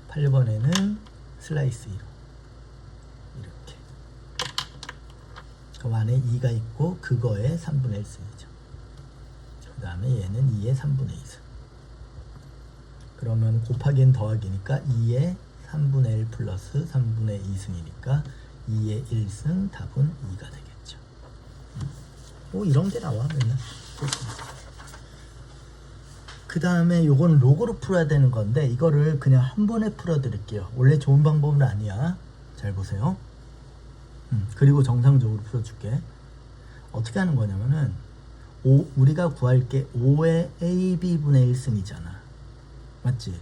8번에는 슬라이스 2로 이렇게, 그 안에 2가 있고 그거에 3분의 1승이죠. 그 다음에 얘는 2의 3분의 2승. 그러면 곱하기는 더하기니까 2의 3분의 1 플러스 3분의 2승이니까 2의 1승, 답은 2가 되겠죠. 이런 게 나와 맨날. 그 다음에 요건 로그로 풀어야 되는 건데 이거를 그냥 한 번에 풀어 드릴게요. 원래 좋은 방법은 아니야. 잘 보세요. 그리고 정상적으로 풀어줄게. 어떻게 하는 거냐면은 우리가 구할 게 5의 AB분의 1승이잖아. 맞지?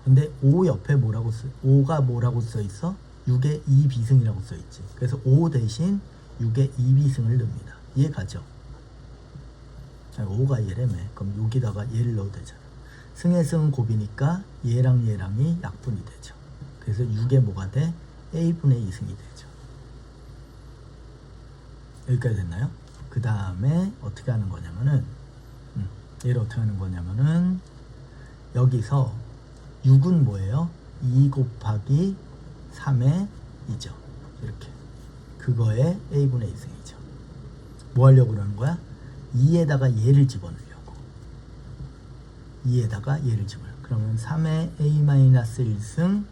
근데 5 옆에 5가 뭐라고 써있어? 6의 2비승이라고 써있지. 그래서 5 대신 6의 2비승을 넣습니다. 이해 가죠? 5가 얘라며. 그럼 여기다가 얘를 넣어도 되잖아. 승의 승은 곱이니까 얘랑 얘랑이 약분이 되죠. 그래서 6의 뭐가 돼? A분의 2승이 되죠. 여기까지 됐나요? 그 다음에 어떻게 하는 거냐면은 얘를 어떻게 하는 거냐면은 여기서 6은 뭐예요? 2 곱하기 3의 2죠. 이렇게. 그거에 A분의 2승이죠. 뭐 하려고 그러는 거야? 2에다가 얘를 집어넣으려고. 2에다가 얘를 집어넣으려고. 그러면 3의 A-1승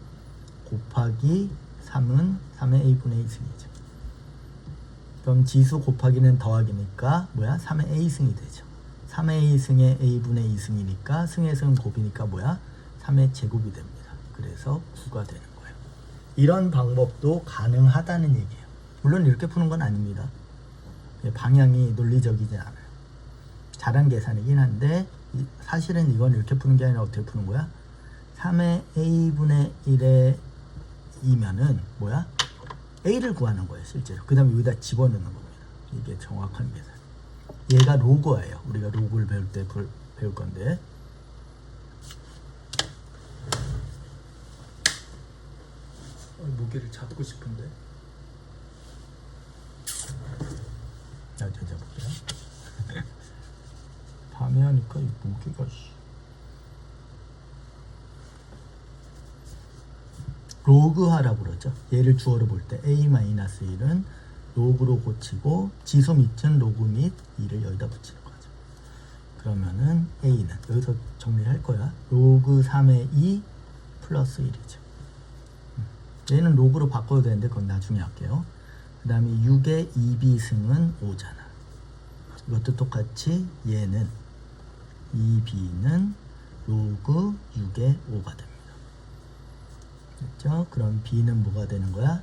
곱하기 3은 3의 A분의 2승이죠. 그럼 지수 곱하기는 더하기니까 뭐야? 3의 A승이 되죠. 3의 A승의 A분의 2승이니까 승의 승은 곱이니까 뭐야? 3의 제곱이 됩니다. 그래서 9가 되는 거예요. 이런 방법도 가능하다는 얘기예요. 물론 이렇게 푸는 건 아닙니다. 방향이 논리적이지 않아요. 잘한 계산이긴 한데 사실은 이건 이렇게 푸는 게 아니라 어떻게 푸는 거야? 3의 A분의 1의 2면은 뭐야? A를 구하는 거예요, 실제로. 그 다음에 여기다 집어넣는 겁니다. 이게 정확한 계산. 얘가 로그예요. 우리가 로그를 배울 때 배울 건데. 모기를 잡고 싶은데. 자, 잡을게요. 밤에 하니까 이 모기가 로그하라고 그러죠. 얘를 주어로 볼 때 A-1은 로그로 고치고 지수 밑은 로그 및 2를 여기다 붙이는 거죠. 그러면은 A는 여기서 정리를 할 거야. 로그 3의 2 플러스 1이죠. 얘는 로그로 바꿔도 되는데 그건 나중에 할게요. 그 다음에 6의 2비승은 5잖아. 이것도 똑같이 얘는 2b는 로그 6의 5가 됩니다. 됐죠? 그럼 b는 뭐가 되는 거야?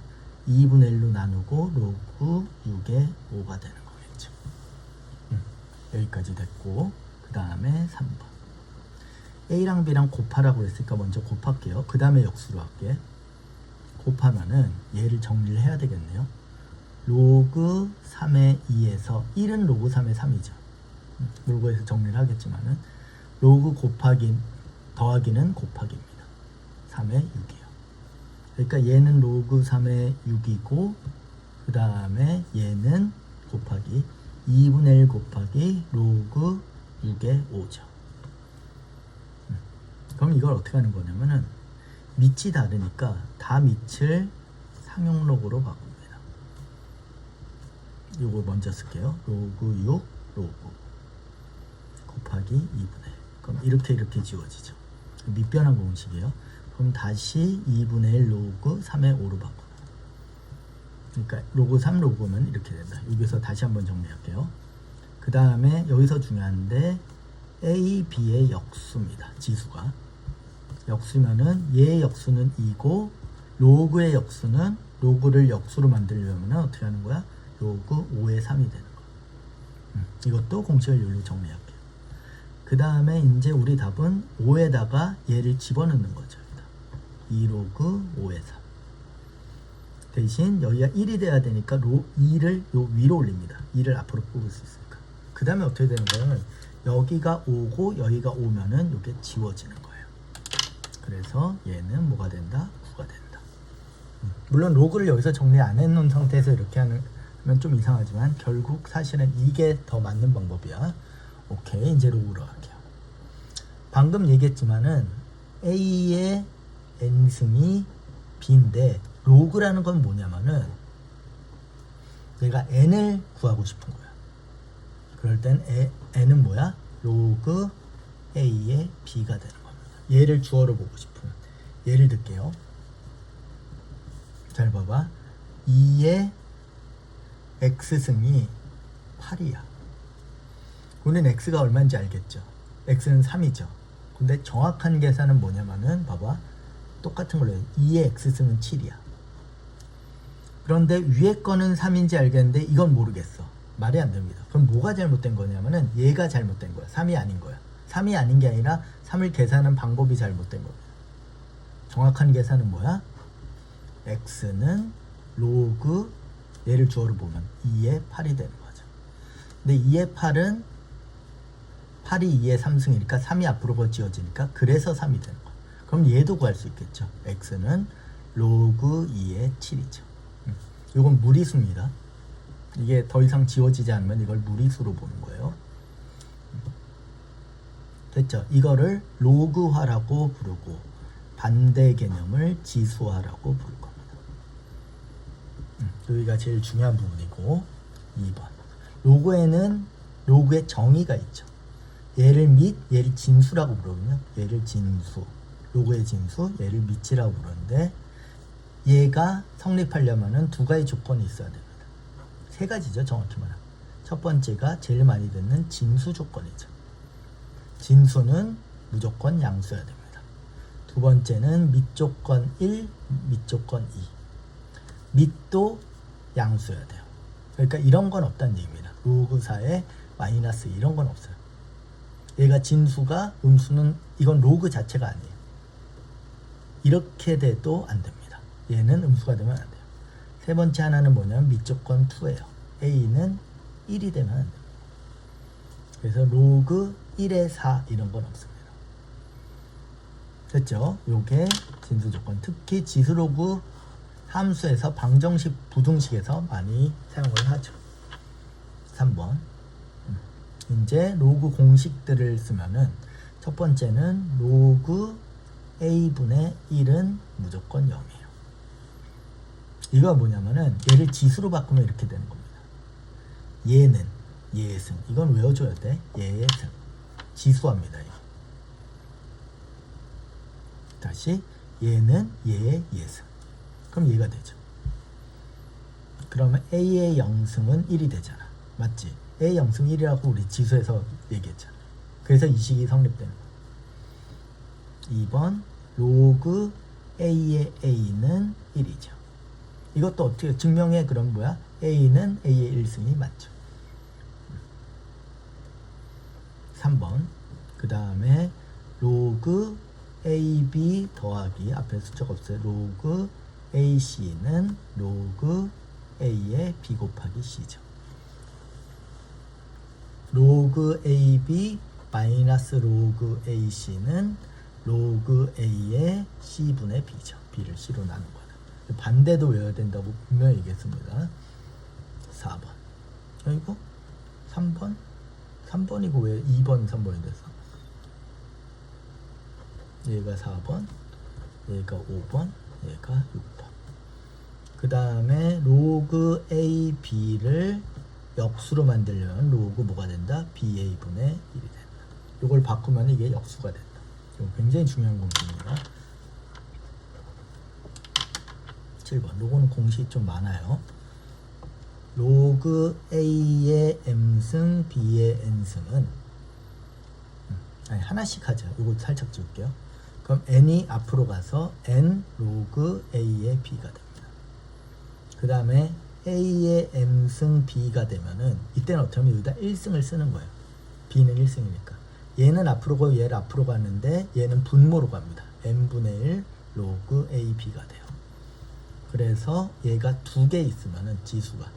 2분의 1로 나누고 로그 6의 5가 되는 거겠죠. 여기까지 됐고, 그 다음에 3번. A랑 B랑 곱하라고 했으니까 먼저 곱할게요. 그 다음에 역수로 할게. 곱하면은 얘를 정리를 해야 되겠네요. 로그 3의 2에서 1은 로그 3의 3이죠. 로그에서 정리를 하겠지만은 로그 곱하기 더하기는 곱하기입니다. 3의 6이요. 그러니까 얘는 로그 3의 6이고 그 다음에 얘는 곱하기 2분의 1 곱하기 로그 6의 5죠. 그럼 이걸 어떻게 하는 거냐면은 밑이 다르니까 다 밑을 상용로그로 바꿉니다. 이거 먼저 쓸게요. 로그 6, 로그. 곱하기 2분의 1. 그럼 이렇게 지워지죠. 밑변환 공식이에요. 그럼 다시 2분의 1 로그 3의 5로 바꿔. 그러니까 로그 3 로그면 이렇게 된다. 여기서 다시 한번 정리할게요. 그 다음에 여기서 중요한데 A, B의 역수입니다. 지수가. 역수면은 얘의 역수는 2고 로그의 역수는 로그를 역수로 만들려면 어떻게 하는 거야? 로그 5의 3이 되는 거야. 이것도 공식을 여기로 정리할게요. 그 다음에 이제 우리 답은 5에다가 얘를 집어넣는 거죠. 2 로그 5의 3. 대신 여기가 1이 돼야 되니까 2를 요 위로 올립니다. 2를 앞으로 뽑을 수 있으니까. 그 다음에 어떻게 되는 거냐면 여기가 5고 여기가 5면은 이게 지워지는 거예요. 그래서 얘는 뭐가 된다? 9가 된다. 물론 로그를 여기서 정리 안 해놓은 상태에서 이렇게 하면 좀 이상하지만 결국 사실은 이게 더 맞는 방법이야. 오케이, 이제 로그로 갈게요. 방금 얘기했지만은 A의 n승이 B인데 로그라는 건 뭐냐면은 내가 n을 구하고 싶은 거야. 그럴 땐 n은 뭐야? 로그 A의 B가 되는 겁니다. 얘를 주어로 보고 싶으면 예를 들게요. 잘 봐봐. 2의 x승이 8이야. 우리는 x가 얼마인지 알겠죠? x는 3이죠. 근데 정확한 계산은 뭐냐면은 봐봐. 똑같은 걸로 해. 2의 x승은 7이야. 그런데 위에 거는 3인지 알겠는데 이건 모르겠어. 말이 안 됩니다. 그럼 뭐가 잘못된 거냐면은 얘가 잘못된 거야. 3이 아닌 거야. 3이 아닌 게 아니라 3을 계산하는 방법이 잘못된 거야. 정확한 계산은 뭐야? x는 로그 얘를 주어로 보면 2의 8이 되는 거죠. 근데 2의 8은 8이 2의 3승이니까 3이 앞으로 거치어지니까 그래서 3이 되는 거야. 그럼 얘도 구할 수 있겠죠. x는 로그 2의 7이죠. 이건 무리수입니다. 이게 더 이상 지워지지 않으면 이걸 무리수로 보는 거예요. 됐죠? 이거를 로그화라고 부르고 반대 개념을 지수화라고 부를 겁니다. 여기가 제일 중요한 부분이고 2번. 로그에는 로그의 정의가 있죠. 얘를 및, 얘를 진수라고 부르거든요. 얘를 진수, 로그의 진수, 얘를 밑이라고 부르는데 얘가 성립하려면은 두 가지 조건이 있어야 됩니다. 세 가지죠, 정확히 말하면. 첫 번째가 제일 많이 듣는 진수 조건이죠. 진수는 무조건 양수여야 됩니다. 두 번째는 밑조건 1, 밑조건 2. 밑도 양수여야 돼요. 그러니까 이런 건 없다는 얘기입니다. 로그 4에 마이너스 이런 건 없어요. 얘가 진수가 음수는 이건 로그 자체가 아니에요. 이렇게 돼도 안 됩니다. 얘는 음수가 되면 안 돼요. 세 번째 하나는 뭐냐면 밑조건 2예요. A는 1이 되면 안 됩니다. 그래서 로그 1의 4 이런 건 없습니다. 됐죠? 요게 진수 조건. 특히 지수로그 함수에서 방정식, 부등식에서 많이 사용을 하죠. 3번. 이제 로그 공식들을 쓰면은 첫 번째는 로그 a분의 1은 무조건 0이에요. 이거 뭐냐면은 얘를 지수로 바꾸면 이렇게 되는 겁니다. 얘는 얘의 승. 이건 외워줘야 돼. 얘의 승. 지수합니다. 이거. 다시 얘는 얘의 예승. 그럼 얘가 되죠. 그러면 a의 영승은 1이 되잖아. 맞지? a 영승 1이라고 우리 지수에서 얘기했잖아. 그래서 이 식이 성립되는 거야. 2번 로그 a의 a는 1이죠. 이것도 어떻게 증명해? 그럼 뭐야? a는 a의 1승이 맞죠. 3번 그 다음에 로그 ab 더하기 앞에 숫자가 없어요. 로그 ac는 로그 a의 b 곱하기 c죠. 로그 ab 마이너스 로그 ac는 로그 a의 c분의 b죠. b를 c로 나눈 거다. 반대도 외워야 된다고 분명히 얘기했습니다. 4번. 이거 3번? 3번이고 왜 2번, 3번이 됐어? 얘가 4번, 얘가 5번, 얘가 6번. 그 다음에 로그 a, b를 역수로 만들려면 로그 뭐가 된다? ba분의 1이 된다. 이걸 바꾸면 이게 역수가 된다. 이거 굉장히 중요한 공식입니다. 7번. 요거는 공식이 좀 많아요. 로그 A의 M승 B의 N승은 하나씩 하죠. 이거 살짝 지울게요. 그럼 N이 앞으로 가서 N 로그 A의 B가 됩니다. 그 다음에 A의 M승 B가 되면은 이때는 어떻게 하면 여기다 1승을 쓰는 거예요. B는 1승이니까. 얘는 앞으로 가고 얘를 앞으로 갔는데 얘는 분모로 갑니다. N분의 1 로그 AB가 돼요. 그래서 얘가 두 개 있으면은 지수가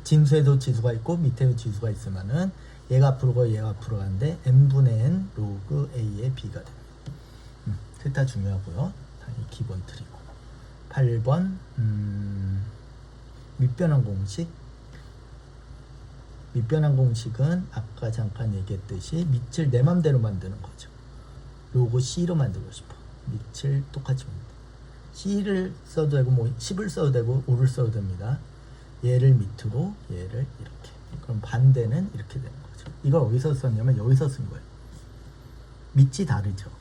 진수에도 지수가 있고 밑에도 지수가 있으면은 얘가 앞으로 가고 얘가 앞으로 가는데 N분의 N 로그 A의 B가 됩니다. 셋 다 중요하고요. 당연히 기본 틀이고. 8번 밑변환 공식. 밑변환 공식은 아까 잠깐 얘기했듯이 밑을 내 맘대로 만드는 거죠. 로그 C로 만들고 싶어. 밑을 똑같이 만듭니다. C를 써도 되고 뭐 10을 써도 되고 5를 써도 됩니다. 얘를 밑으로 얘를 이렇게. 그럼 반대는 이렇게 되는 거죠. 이걸 어디서 썼냐면 여기서 쓴 거예요. 밑이 다르죠.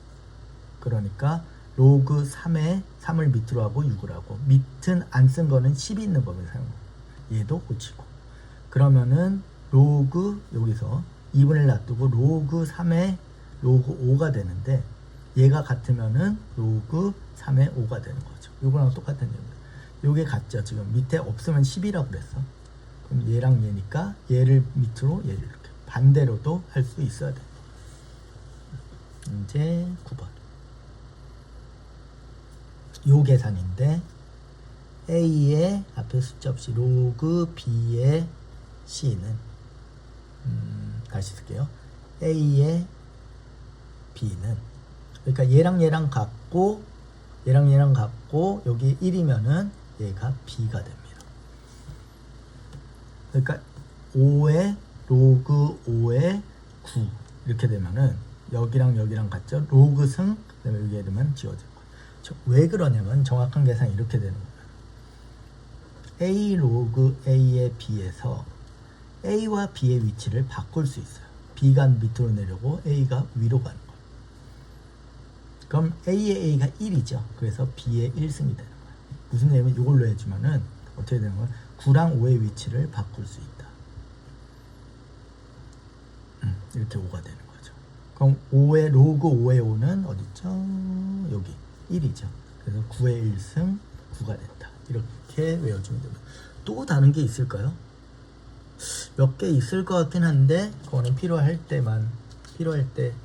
그러니까 로그 3을 밑으로 하고 6을 하고 밑은 안 쓴 거는 10이 있는 법을 사용하고 얘도 고치고 그러면은 로그 여기서 2분의 1 놔두고 로그 3에 로그 5가 되는데 얘가 같으면은 로그 3에 5가 되는 거죠. 이거랑 똑같은 얘기입니다. 요게 같죠. 지금 밑에 없으면 10이라고 그랬어. 그럼 얘랑 얘니까 얘를 밑으로 얘를 이렇게 반대로도 할 수 있어야 돼. 이제 9번. 요 계산인데 A의 앞에 숫자 없이 로그 B의 C는 다시 쓸게요. A의 B는 그러니까 얘랑 같고 얘랑 같고 여기 1이면은 얘가 B가 됩니다. 그러니까 5의 로그 5의 9 이렇게 되면은 여기랑 같죠. 로그 승 그다음에 여기에 되면 지워질 거예요. 왜 그러냐면 정확한 계산이 이렇게 되는 거예요. A 로그 A의 B에서 A와 B의 위치를 바꿀 수 있어요. B가 밑으로 내려고 A가 위로 가는 거예요. 그럼 A의 A가 1이죠. 그래서 B의 1승이 되는 거예요. 무슨 얘기냐면 이걸로 해주면은 어떻게 되는 거예요? 9랑 5의 위치를 바꿀 수 있다. 이렇게 5가 되는 거죠. 그럼 5의 로그 5의 5는 어디죠? 여기 1이죠. 그래서 9의 1승 9가 됐다. 이렇게 외워주면 됩니다. 또 다른 게 있을까요? 몇 개 있을 것 같긴 한데 그거는 필요할 때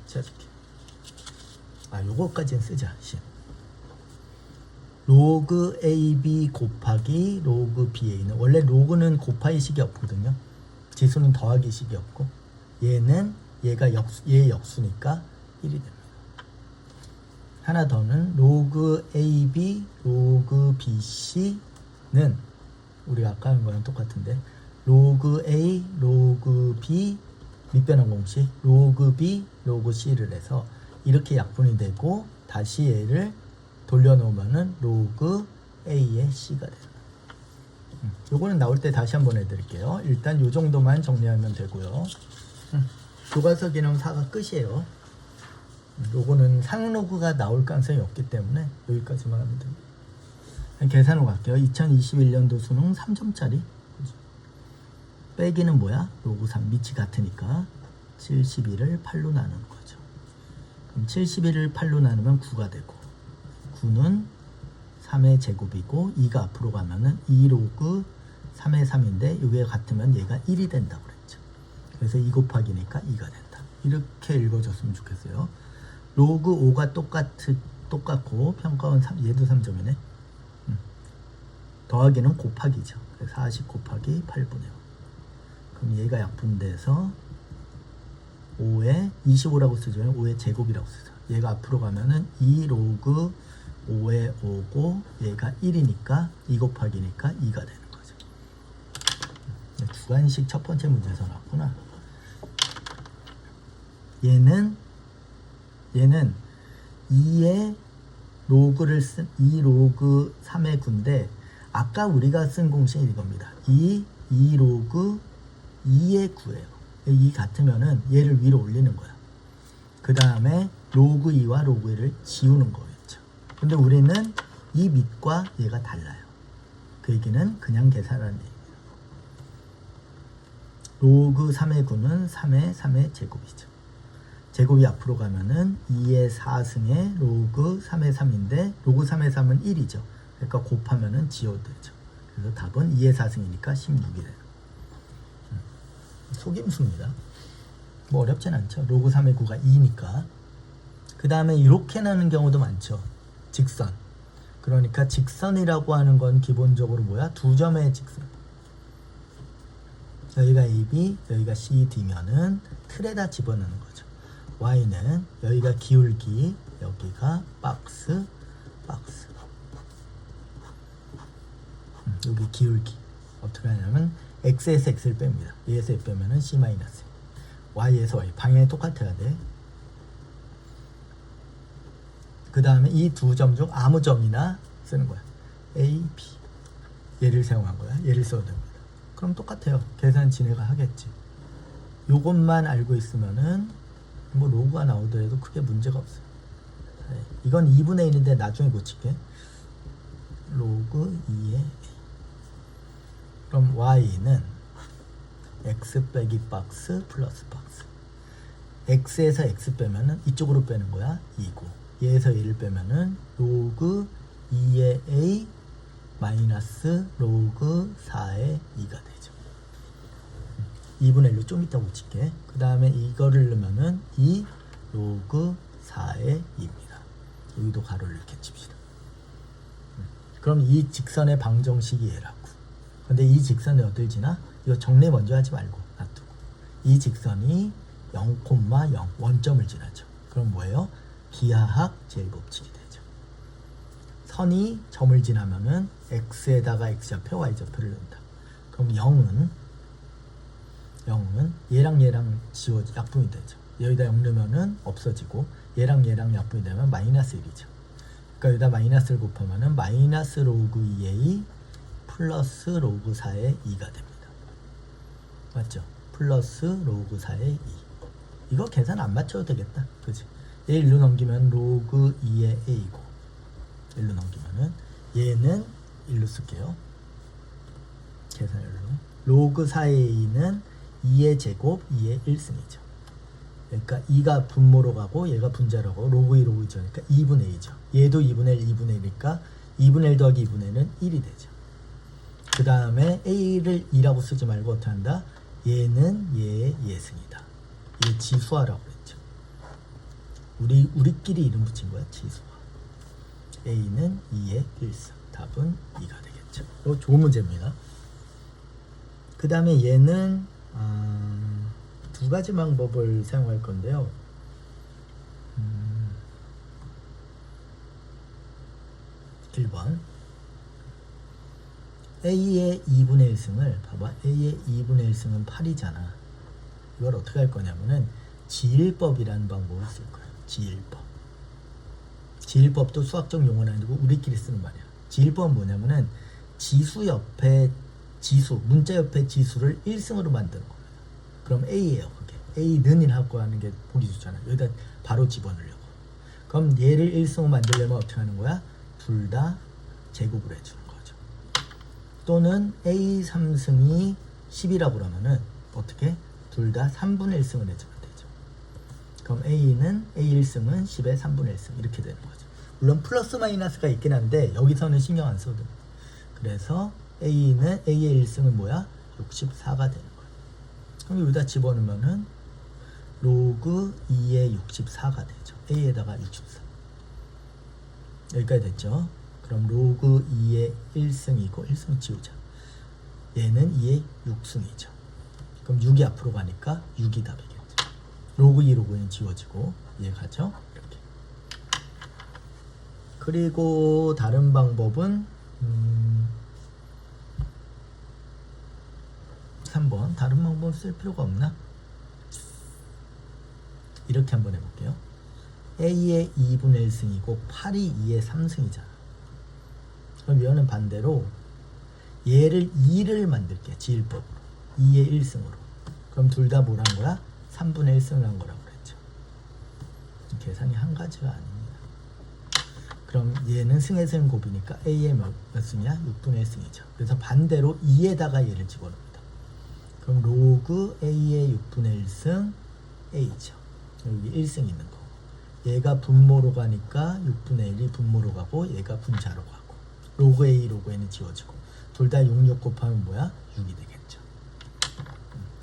찾아줄게요. 요거까지는 쓰자. 로그 AB 곱하기 로그 BA는 원래 로그는 곱하기 식이 없거든요. 지수는 더하기 식이 없고 얘가 얘 역수니까 1이 됩니다. 하나 더는 로그 AB 로그 BC는 우리가 아까 한 거랑 똑같은데 로그 A 로그 B 밑변환 공식 로그 B 로그 C를 해서 이렇게 약분이 되고 다시 얘를 돌려놓으면은 로그 A의 C가 돼요. 요거는 나올 때 다시 한번 해드릴게요. 일단 요 정도만 정리하면 되고요. 교과서 기능 4가 끝이에요. 요거는 상로그가 나올 가능성이 없기 때문에 여기까지만 하면 됩니다. 계산으로 갈게요. 2021년도 수능 3점짜리 빼기는 뭐야? 로그 3 밑이 같으니까 71을 8로 나누는 거죠. 그럼 71을 8로 나누면 9가 되고 9는 3의 제곱이고 2가 앞으로 가면은 2 로그 3의 3인데 이게 같으면 얘가 1이 된다고 그랬죠. 그래서 2 곱하기니까 2가 된다. 이렇게 읽어줬으면 좋겠어요. 로그 5가 똑같고 평가원 3, 얘도 3점이네. 더하기는 곱하기죠. 그래서 40 곱하기 8분의 5. 그럼 얘가 약분돼서 5에 25라고 쓰죠. 5의 제곱이라고 쓰죠. 얘가 앞으로 가면은 2 로그 5에 5고 얘가 1이니까 2 곱하기니까 2가 되는 거죠. 주관식 첫 번째 문제에서 나왔구나. 얘는 2의 로그를 쓴 2 로그 3의 9인데 아까 우리가 쓴 공식이 이겁니다. 2 로그 2의 9예요. 이 같으면은 얘를 위로 올리는 거야. 그 다음에 로그 2와 로그 1을 지우는 거겠죠. 근데 우리는 이 밑과 얘가 달라요. 그 얘기는 그냥 계산하는 얘기예요. 로그 3의 9는 3의 3의 제곱이죠. 제곱이 앞으로 가면은 2의 4승의 로그 3의 3인데 로그 3의 3은 1이죠. 그러니까 곱하면은 지워도 되죠. 그래서 답은 2의 4승이니까 16이 돼요. 속임수입니다. 뭐 어렵진 않죠. 로그 3의 9가 2니까. 그 다음에 이렇게 나는 경우도 많죠. 직선. 그러니까 직선이라고 하는 건 기본적으로 뭐야? 두 점의 직선. 여기가 AB, 여기가 CD면은 틀에다 집어넣는 거죠. Y는 여기가 기울기, 여기가 박스. 여기 기울기. 어떻게 하냐면 X에서 X를 뺍니다. E에서 E 빼면은 C-. Y에서 Y. 방향이 똑같아야 돼. 그 다음에 이 두 점 중 아무 점이나 쓰는 거야. A, B. 얘를 사용한 거야. 얘를 써도 됩니다. 그럼 똑같아요. 계산 지네가 하겠지. 요것만 알고 있으면은 뭐 로그가 나오더라도 크게 문제가 없어요. 네. 이건 2분의 1인데 나중에 고칠게. 로그 2의 A. 그럼 Y는 X 빼기 박스 플러스 박스. X에서 X 빼면은 이쪽으로 빼는 거야. 2고. 얘에서 1을 빼면은 로그 2의 A 마이너스 로그 4의 2가 되죠. 2분의 1로 좀 이따 고칠게. 그 다음에 이거를 넣으면은 2 로그 4의 2입니다. 여기도 가로를 이렇게 칩시다. 그럼 이 직선의 방정식이 얘라고. 근데 이 직선이 어딜 지나? 이거 정리 먼저 하지 말고 놔두고. 이 직선이 0,0 원점을 지나죠. 그럼 뭐예요? 기하학 제일법칙이 되죠. 선이 점을 지나면은 x에다가 x좌표, y좌표를 넣는다. 그럼 0은 얘랑 약분이 되죠. 여기다 0 넣으면은 없어지고 얘랑 약분이 되면 마이너스 1이죠. 그러니까 여기다 마이너스를 곱하면은 마이너스 로그 2a 플러스 로그 4의 2가 됩니다. 맞죠? 플러스 로그 4의 2. 이거 계산 안 맞춰도 되겠다. 그치? 얘 1로 넘기면 로그 2의 a고 1로 넘기면은 얘는 1로 쓸게요. 계산 1로. 로그 4의 a는 2의 제곱 2의 1승이죠. 그러니까 2가 분모로 가고 얘가 분자로 가고 로그 2 로그 2죠. 그러니까 2분의 2죠. 얘도 2분의 1 2분의 1이니까 2분의 1 더하기 2분의 1은 1이 되죠. 그 다음에 a를 2라고 쓰지 말고 어떻게 한다? 얘는 얘의 예승이다. 얘 지수화라고 그랬죠. 우리끼리 이름 붙인 거야. 지수화. a는 2의 1승. 답은 2가 되겠죠. 이거 좋은 문제입니다. 그 다음에 얘는 두 가지 방법을 사용할 건데요. 1번 A의 2분의 1승을 봐봐. A의 2분의 1승은 8이잖아. 이걸 어떻게 할 거냐면은 지일법이라는 방법을 쓸 거야. 지일법도 수학적 용어는 아니고 우리끼리 쓰는 말이야. 지일법은 뭐냐면은 지수 옆에 지수, 문자 옆에 지수를 1승으로 만드는 거야. 그럼 A예요. 그게. A는 하고 하는 게 보기 좋잖아. 여기다 바로 집어넣으려고. 그럼 얘를 1승으로 만들려면 어떻게 하는 거야? 둘 다 제곱을 해주는 거죠. 또는 A 3승이 10이라고 그러면은 어떻게? 둘 다 3분의 1승을 해주면 되죠. 그럼 A는 A 1승은 10의 3분의 1승 이렇게 되는 거죠. 물론 플러스 마이너스가 있긴 한데 여기서는 신경 안 써도 돼. 그래서 A의 1승은 뭐야? 64가 되는 거예요. 그럼 여기다 집어넣으면은 로그 2의 64가 되죠. A에다가 64. 여기까지 됐죠. 그럼 로그 2의 1승이고 1승 지우자. 얘는 2의 6승이죠. 그럼 6이 앞으로 가니까 6이 답이겠죠. 로그 2, 로그 2는 지워지고 이해가죠? 이렇게. 그리고 다른 방법은 3번. 다른 방법 쓸 필요가 없나? 이렇게 한번 해볼게요. A의 2분의 1승이고 8이 2의 3승이잖아. 그럼 얘는 반대로 얘를 2를 만들게. 지일법으로. 2의 1승으로. 그럼 둘 다 뭘 한 거야? 3분의 1승을 한 거라고 그랬죠. 계산이 한 가지가 아닙니다. 그럼 얘는 승의 승 곱이니까 A의 몇 승이야? 6분의 1승이죠. 그래서 반대로 2에다가 얘를 집어넣습니다. 그럼 로그 A의 6분의 1승 A죠. 여기 1승 있는 거고. 얘가 분모로 가니까 6분의 1이 분모로 가고 얘가 분자로 가고. 로그 A, 로그 N이 지워지고. 둘 다 6 곱하면 뭐야? 6이 되겠죠.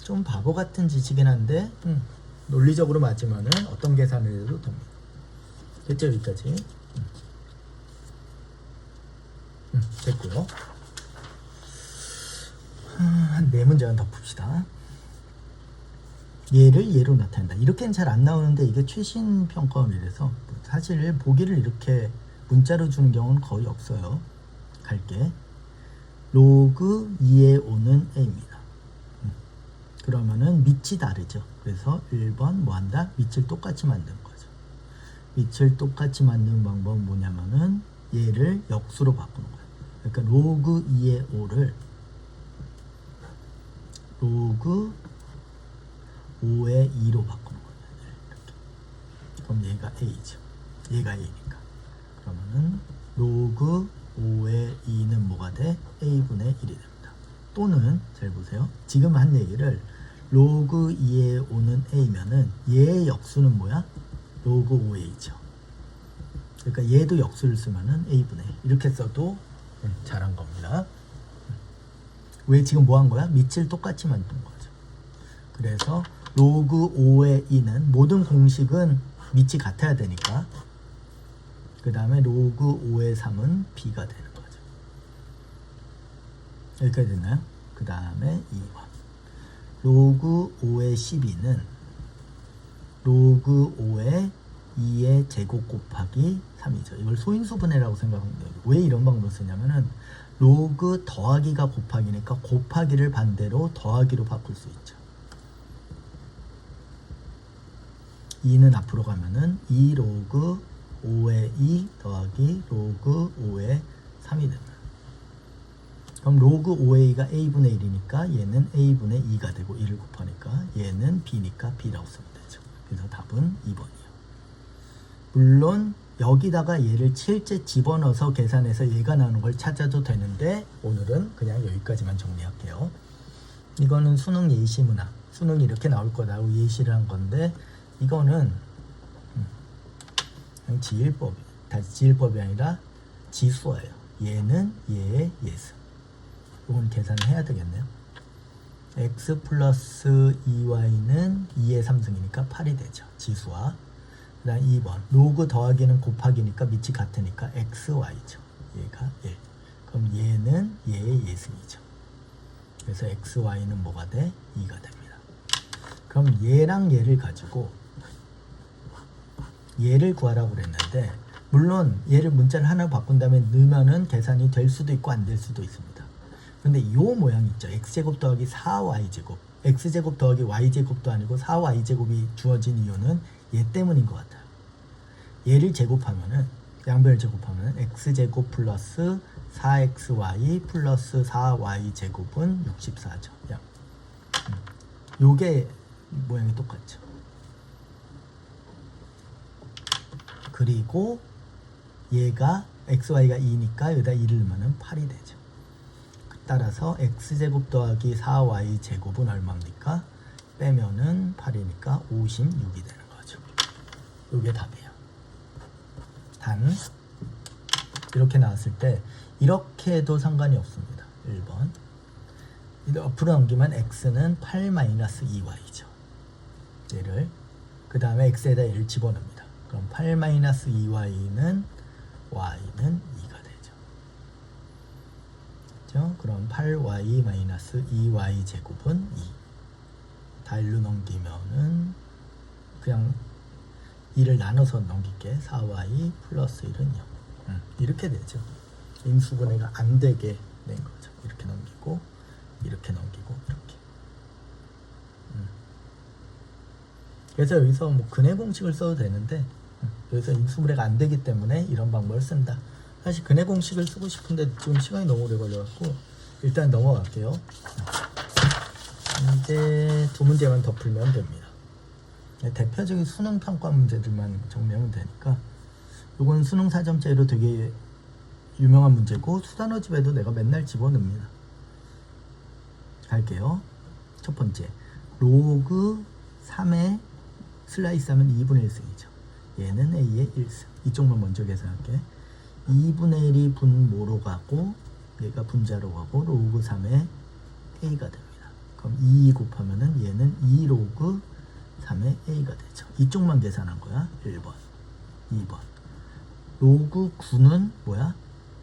좀 바보 같은 지식이긴 한데 논리적으로 맞으면은 어떤 계산을 해도 됩니다. 됐죠? 여기까지. 됐고요. 한 4문제만 더 풉시다. 얘를 얘로 나타낸다. 이렇게는 잘 안 나오는데 이게 최신 평가원이라서 사실 보기를 이렇게 문자로 주는 경우는 거의 없어요. 갈게. 로그 2에 5는 A입니다. 그러면은 밑이 다르죠. 그래서 1번 뭐 한다? 밑을 똑같이 만드는 거죠. 밑을 똑같이 만드는 방법은 뭐냐면은 얘를 역수로 바꾸는 거예요. 그러니까 로그 2의 5를 로그 5의 2로 바꾸는 거예요. 이렇게. 그럼 얘가 A죠. 얘가 A니까. 그러면은 로그 5의 2는 뭐가 돼? A분의 1이 됩니다. 또는 잘 보세요. 지금 한 얘기를 로그 2의 5는 A면은 얘의 역수는 뭐야? 로그 5A죠. 그러니까 얘도 역수를 쓰면은 A분의 1. 이렇게 써도 잘한 겁니다. 왜 지금 뭐 한 거야? 밑을 똑같이 만든 거죠. 그래서 로그 5의 2는 모든 공식은 밑이 같아야 되니까 그 다음에 로그 5의 3은 B가 되는 거죠. 여기까지 됐나요? 그 다음에 2번 로그 5의 12는 로그 5의 2의 제곱 곱하기 3이죠. 이걸 소인수분해라고 생각하면 돼요. 왜 이런 방법을 쓰냐면은 로그 더하기가 곱하기니까 곱하기를 반대로 더하기로 바꿀 수 있죠. 2는 앞으로 가면은 2 로그 5의 2 더하기 로그 5의 3이 됩니다. 그럼 로그 5의 2가 A분의 1이니까 얘는 A분의 2가 되고 1을 곱하니까 얘는 B니까 B라고 쓰면 되죠. 그래서 답은 2번이에요. 물론 여기다가 얘를 실제 집어넣어서 계산해서 얘가 나오는 걸 찾아도 되는데 오늘은 그냥 여기까지만 정리할게요. 이거는 수능 예시 문항. 수능이 이렇게 나올 거라고 예시를 한 건데 이거는 그냥 지일법이 아니라 지수예요. 얘는 얘의 예수. 이건 계산을 해야 되겠네요. x 플러스 2y는 2의 3승이니까 8이 되죠. 지수와. 그 다음 2번 로그 더하기는 곱하기니까 밑이 같으니까 xy죠. 얘가 1. 그럼 얘는 얘의 예승이죠. 그래서 xy는 뭐가 돼? 2가 됩니다. 그럼 얘랑 얘를 가지고 얘를 구하라고 그랬는데 물론 얘를 문자를 하나 바꾼 다음에 넣으면은 계산이 될 수도 있고 안 될 수도 있습니다. 근데 이 모양 있죠. x제곱 더하기 4y제곱 x제곱 더하기 y제곱도 아니고 4y제곱이 주어진 이유는 얘 때문인 것 같아요. 얘를 제곱하면은 양변을 제곱하면은 x제곱 플러스 4xy 플러스 4y제곱은 64죠. 요게 모양이 똑같죠. 그리고 얘가 xy가 2니까 여기다 2를 넣으면 8이 되죠. 따라서 x제곱 더하기 4y제곱은 얼마입니까? 빼면은 8이니까 56이 되는 거죠. 이게 답이에요. 단 이렇게 나왔을 때 이렇게 해도 상관이 없습니다. 1번 옆으로 넘기면 x는 8-2y죠. 얘를 그 다음에 x에다 1을 집어넣습니다. 그럼 8-2y는 y는 2가 되죠. 그렇죠? 그럼 8y-2y 제곱은 2. 다 1로 넘기면은 그냥 2를 나눠서 넘길게. 4y 플러스 1은 0. 이렇게 되죠. 인수분해가 안 되게 된 거죠. 이렇게 넘기고 이렇게 넘기고 이렇게. 그래서 여기서 뭐 근해 공식을 써도 되는데 여기서 인수분해가 안 되기 때문에 이런 방법을 쓴다. 사실 근해 공식을 쓰고 싶은데 지금 시간이 너무 오래 걸려갖고 일단 넘어갈게요. 이제 두 문제만 더 풀면 됩니다. 대표적인 수능 평가 문제들만 정리하면 되니까 이건 수능 4점짜리로 되게 유명한 문제고 수단어집에도 내가 맨날 집어넣습니다. 갈게요. 첫 번째, 로그 3의 슬라이스 하면 2분의 1승이죠. 얘는 A의 1승. 이쪽만 먼저 계산할게. 2분의 1이 분모로 가고 얘가 분자로 가고 로그 3의 A가 됩니다. 그럼 2 곱하면은 얘는 2 로그 3의 A가 되죠. 이쪽만 계산한 거야. 1번, 2번. 로그 9는 뭐야?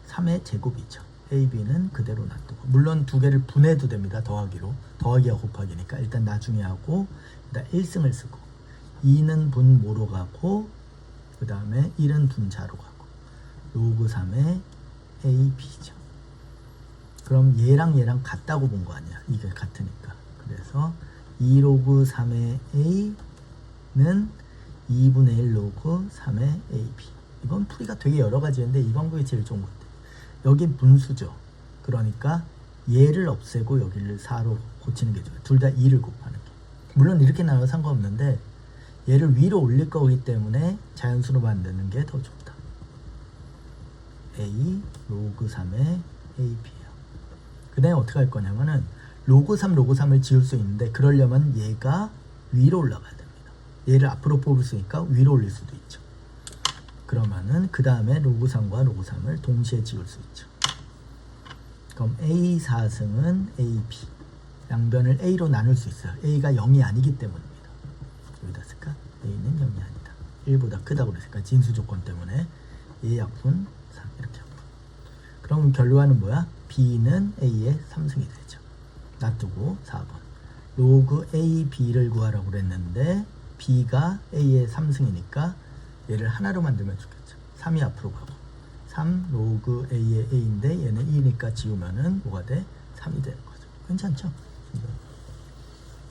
3의 제곱이죠. A, B는 그대로 놔두고. 물론 두 개를 분해도 됩니다. 더하기로. 더하기와 곱하기니까 일단 나중에 하고 일단 1승을 쓰고 2는 분모로 가고 그 다음에 1은 분자로 가고 로그 3의 A, B죠. 그럼 얘랑 얘랑 같다고 본 거 아니야. 이게 같으니까. 그래서 2 로그 3의 A는 2분의 1 로그 3의 AB. 이건 풀이가 되게 여러 가지인데 이 방법이 제일 좋은 것 같아요. 여기 분수죠. 그러니까 얘를 없애고 여기를 4로 고치는 게 좋아요. 둘 다 2를 곱하는 게. 물론 이렇게 나눠도 상관없는데 얘를 위로 올릴 거기 때문에 자연수로 만드는 게 더 좋다. A 로그 3의 AB예요. 그 다음에 어떻게 할 거냐면은 로그 3, 로그 3을 지울 수 있는데 그러려면 얘가 위로 올라가야 됩니다. 얘를 앞으로 뽑을 수 있으니까 위로 올릴 수도 있죠. 그러면은 그 다음에 로그 3과 로그 3을 동시에 지울 수 있죠. 그럼 A 4승은 AB. 양변을 A로 나눌 수 있어요. A가 0이 아니기 때문입니다. 여기다 쓸까? A는 0이 아니다. 1보다 크다고 그랬으니까 진수 조건 때문에 A 약분 3 이렇게 약분. 그럼 결과는 뭐야? B는 A의 3승이 되죠. 놔두고 4번. 로그 A, B를 구하라고 그랬는데 B가 A의 3승이니까 얘를 하나로 만들면 좋겠죠. 3이 앞으로 가고 3 로그 A의 A인데 얘는 2니까 지우면은 뭐가 돼? 3이 되는 거죠. 괜찮죠?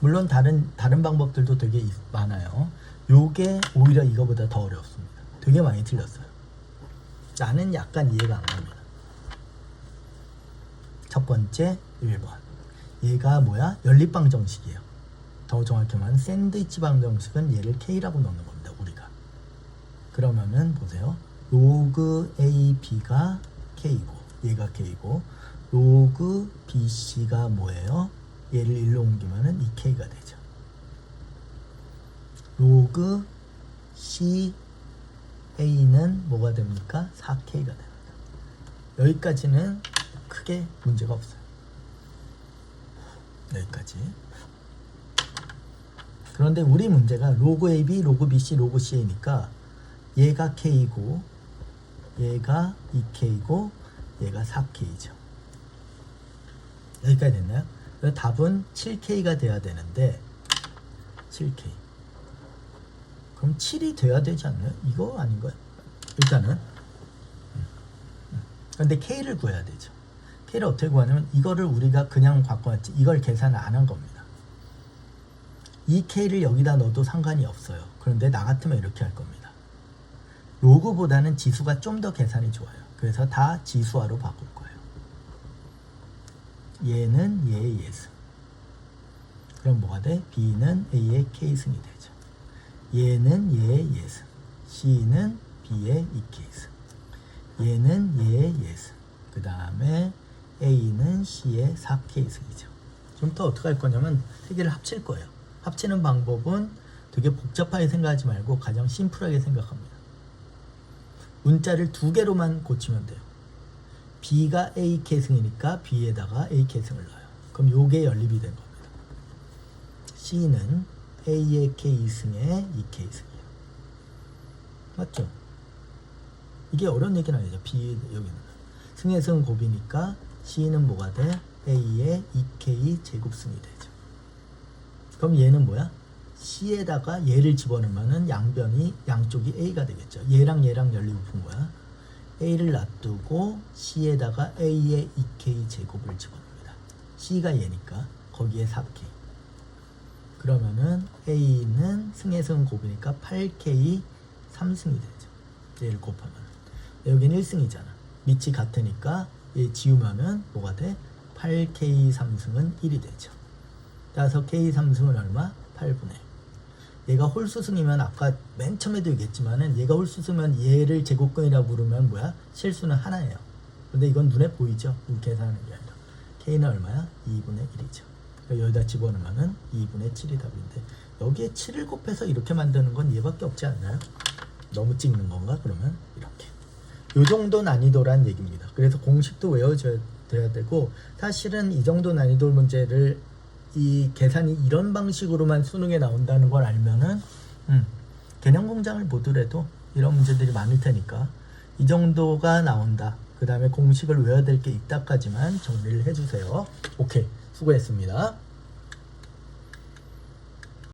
물론 다른 방법들도 되게 많아요. 요게 오히려 이거보다 더 어렵습니다. 되게 많이 틀렸어요. 나는 약간 이해가 안 갑니다. 첫 번째 1번. 얘가 뭐야? 연립방 정식이에요. 더 정확히 말하면 샌드위치 방 정식은 얘를 K라고 넣는 겁니다. 우리가. 그러면은 보세요. 로그 AB가 K고 얘가 K고 로그 BC가 뭐예요? 얘를 1로 옮기면은 2K가 되죠. 로그 CA는 뭐가 됩니까? 4K가 됩니다. 여기까지는 크게 문제가 없어요. 여기까지. 그런데 우리 문제가 로그 AB, 로그 BC, 로그 CA니까 얘가 K고 얘가 2K고 얘가 4K죠. 여기까지 됐나요? 답은 7K가 돼야 되는데 7K. 그럼 7이 돼야 되지 않나요? 이거 아닌가요? 일단은 근데 K를 구해야 되죠. K를 어떻게 구하냐면 이거를 우리가 그냥 바꿔놨지 이걸 계산을 안 한 겁니다. 이 K를 여기다 넣어도 상관이 없어요. 그런데 나 같으면 이렇게 할 겁니다. 로그보다는 지수가 좀 더 계산이 좋아요. 그래서 다 지수화로 바꿀 거예요. 얘는 얘의 예승. 그럼 뭐가 돼? B는 A의 K승이 되죠. 얘는 얘의 예승. C는 B의 2K승. 얘는 얘의 예승. 그 다음에 A는 C의 4K승이죠. 지금부터 어떻게 할 거냐면 세 개를 합칠 거예요. 합치는 방법은 되게 복잡하게 생각하지 말고 가장 심플하게 생각합니다. 문자를 두 개로만 고치면 돼요. B가 AK승이니까 B에다가 AK승을 넣어요. 그럼 요게 연립이 된 겁니다. C는 A의 K승에 2K승이에요. 맞죠? 이게 어려운 얘기는 아니죠. B 여기는 승의 승 곱이니까 C는 뭐가 돼? A의 2K 제곱승이 되죠. 그럼 얘는 뭐야? C에다가 얘를 집어넣으면 양쪽이 A가 되겠죠. 얘랑 얘랑 연립을 푼 거야. A를 놔두고 C에다가 A의 2K 제곱을 집어넣습니다. C가 얘니까 거기에 4K. 그러면은 A는 승의 승 곱이니까 8K 3승이 되죠. 얘를 곱하면 여기는 1승이잖아. 밑이 같으니까 얘 지우면은 뭐가 돼? 8K 3승은 1이 되죠. 따라서 K 3승은 얼마? 8분의 1. 얘가 홀수승이면 아까 맨 처음에도 얘기했지만은 얘가 홀수승이면 얘를 제곱근이라고 부르면 뭐야? 실수는 하나예요. 근데 이건 눈에 보이죠? 우리 계산하는 게 아니라. K는 얼마야? 2분의 1이죠. 그러니까 여기다 집어넣으면 2분의 7이 답인데 여기에 7을 곱해서 이렇게 만드는 건 얘밖에 없지 않나요? 너무 찍는 건가? 그러면 이렇게. 요 정도 난이도란 얘기입니다. 그래서 공식도 외워줘야 돼야 되고 사실은 이 정도 난이도 문제를 이 계산이 이런 방식으로만 수능에 나온다는 걸 알면은 개념 공장을 보더라도 이런 문제들이 많을 테니까 이 정도가 나온다. 그 다음에 공식을 외워야 될 게 있다까지만 정리를 해주세요. 오케이, 수고했습니다.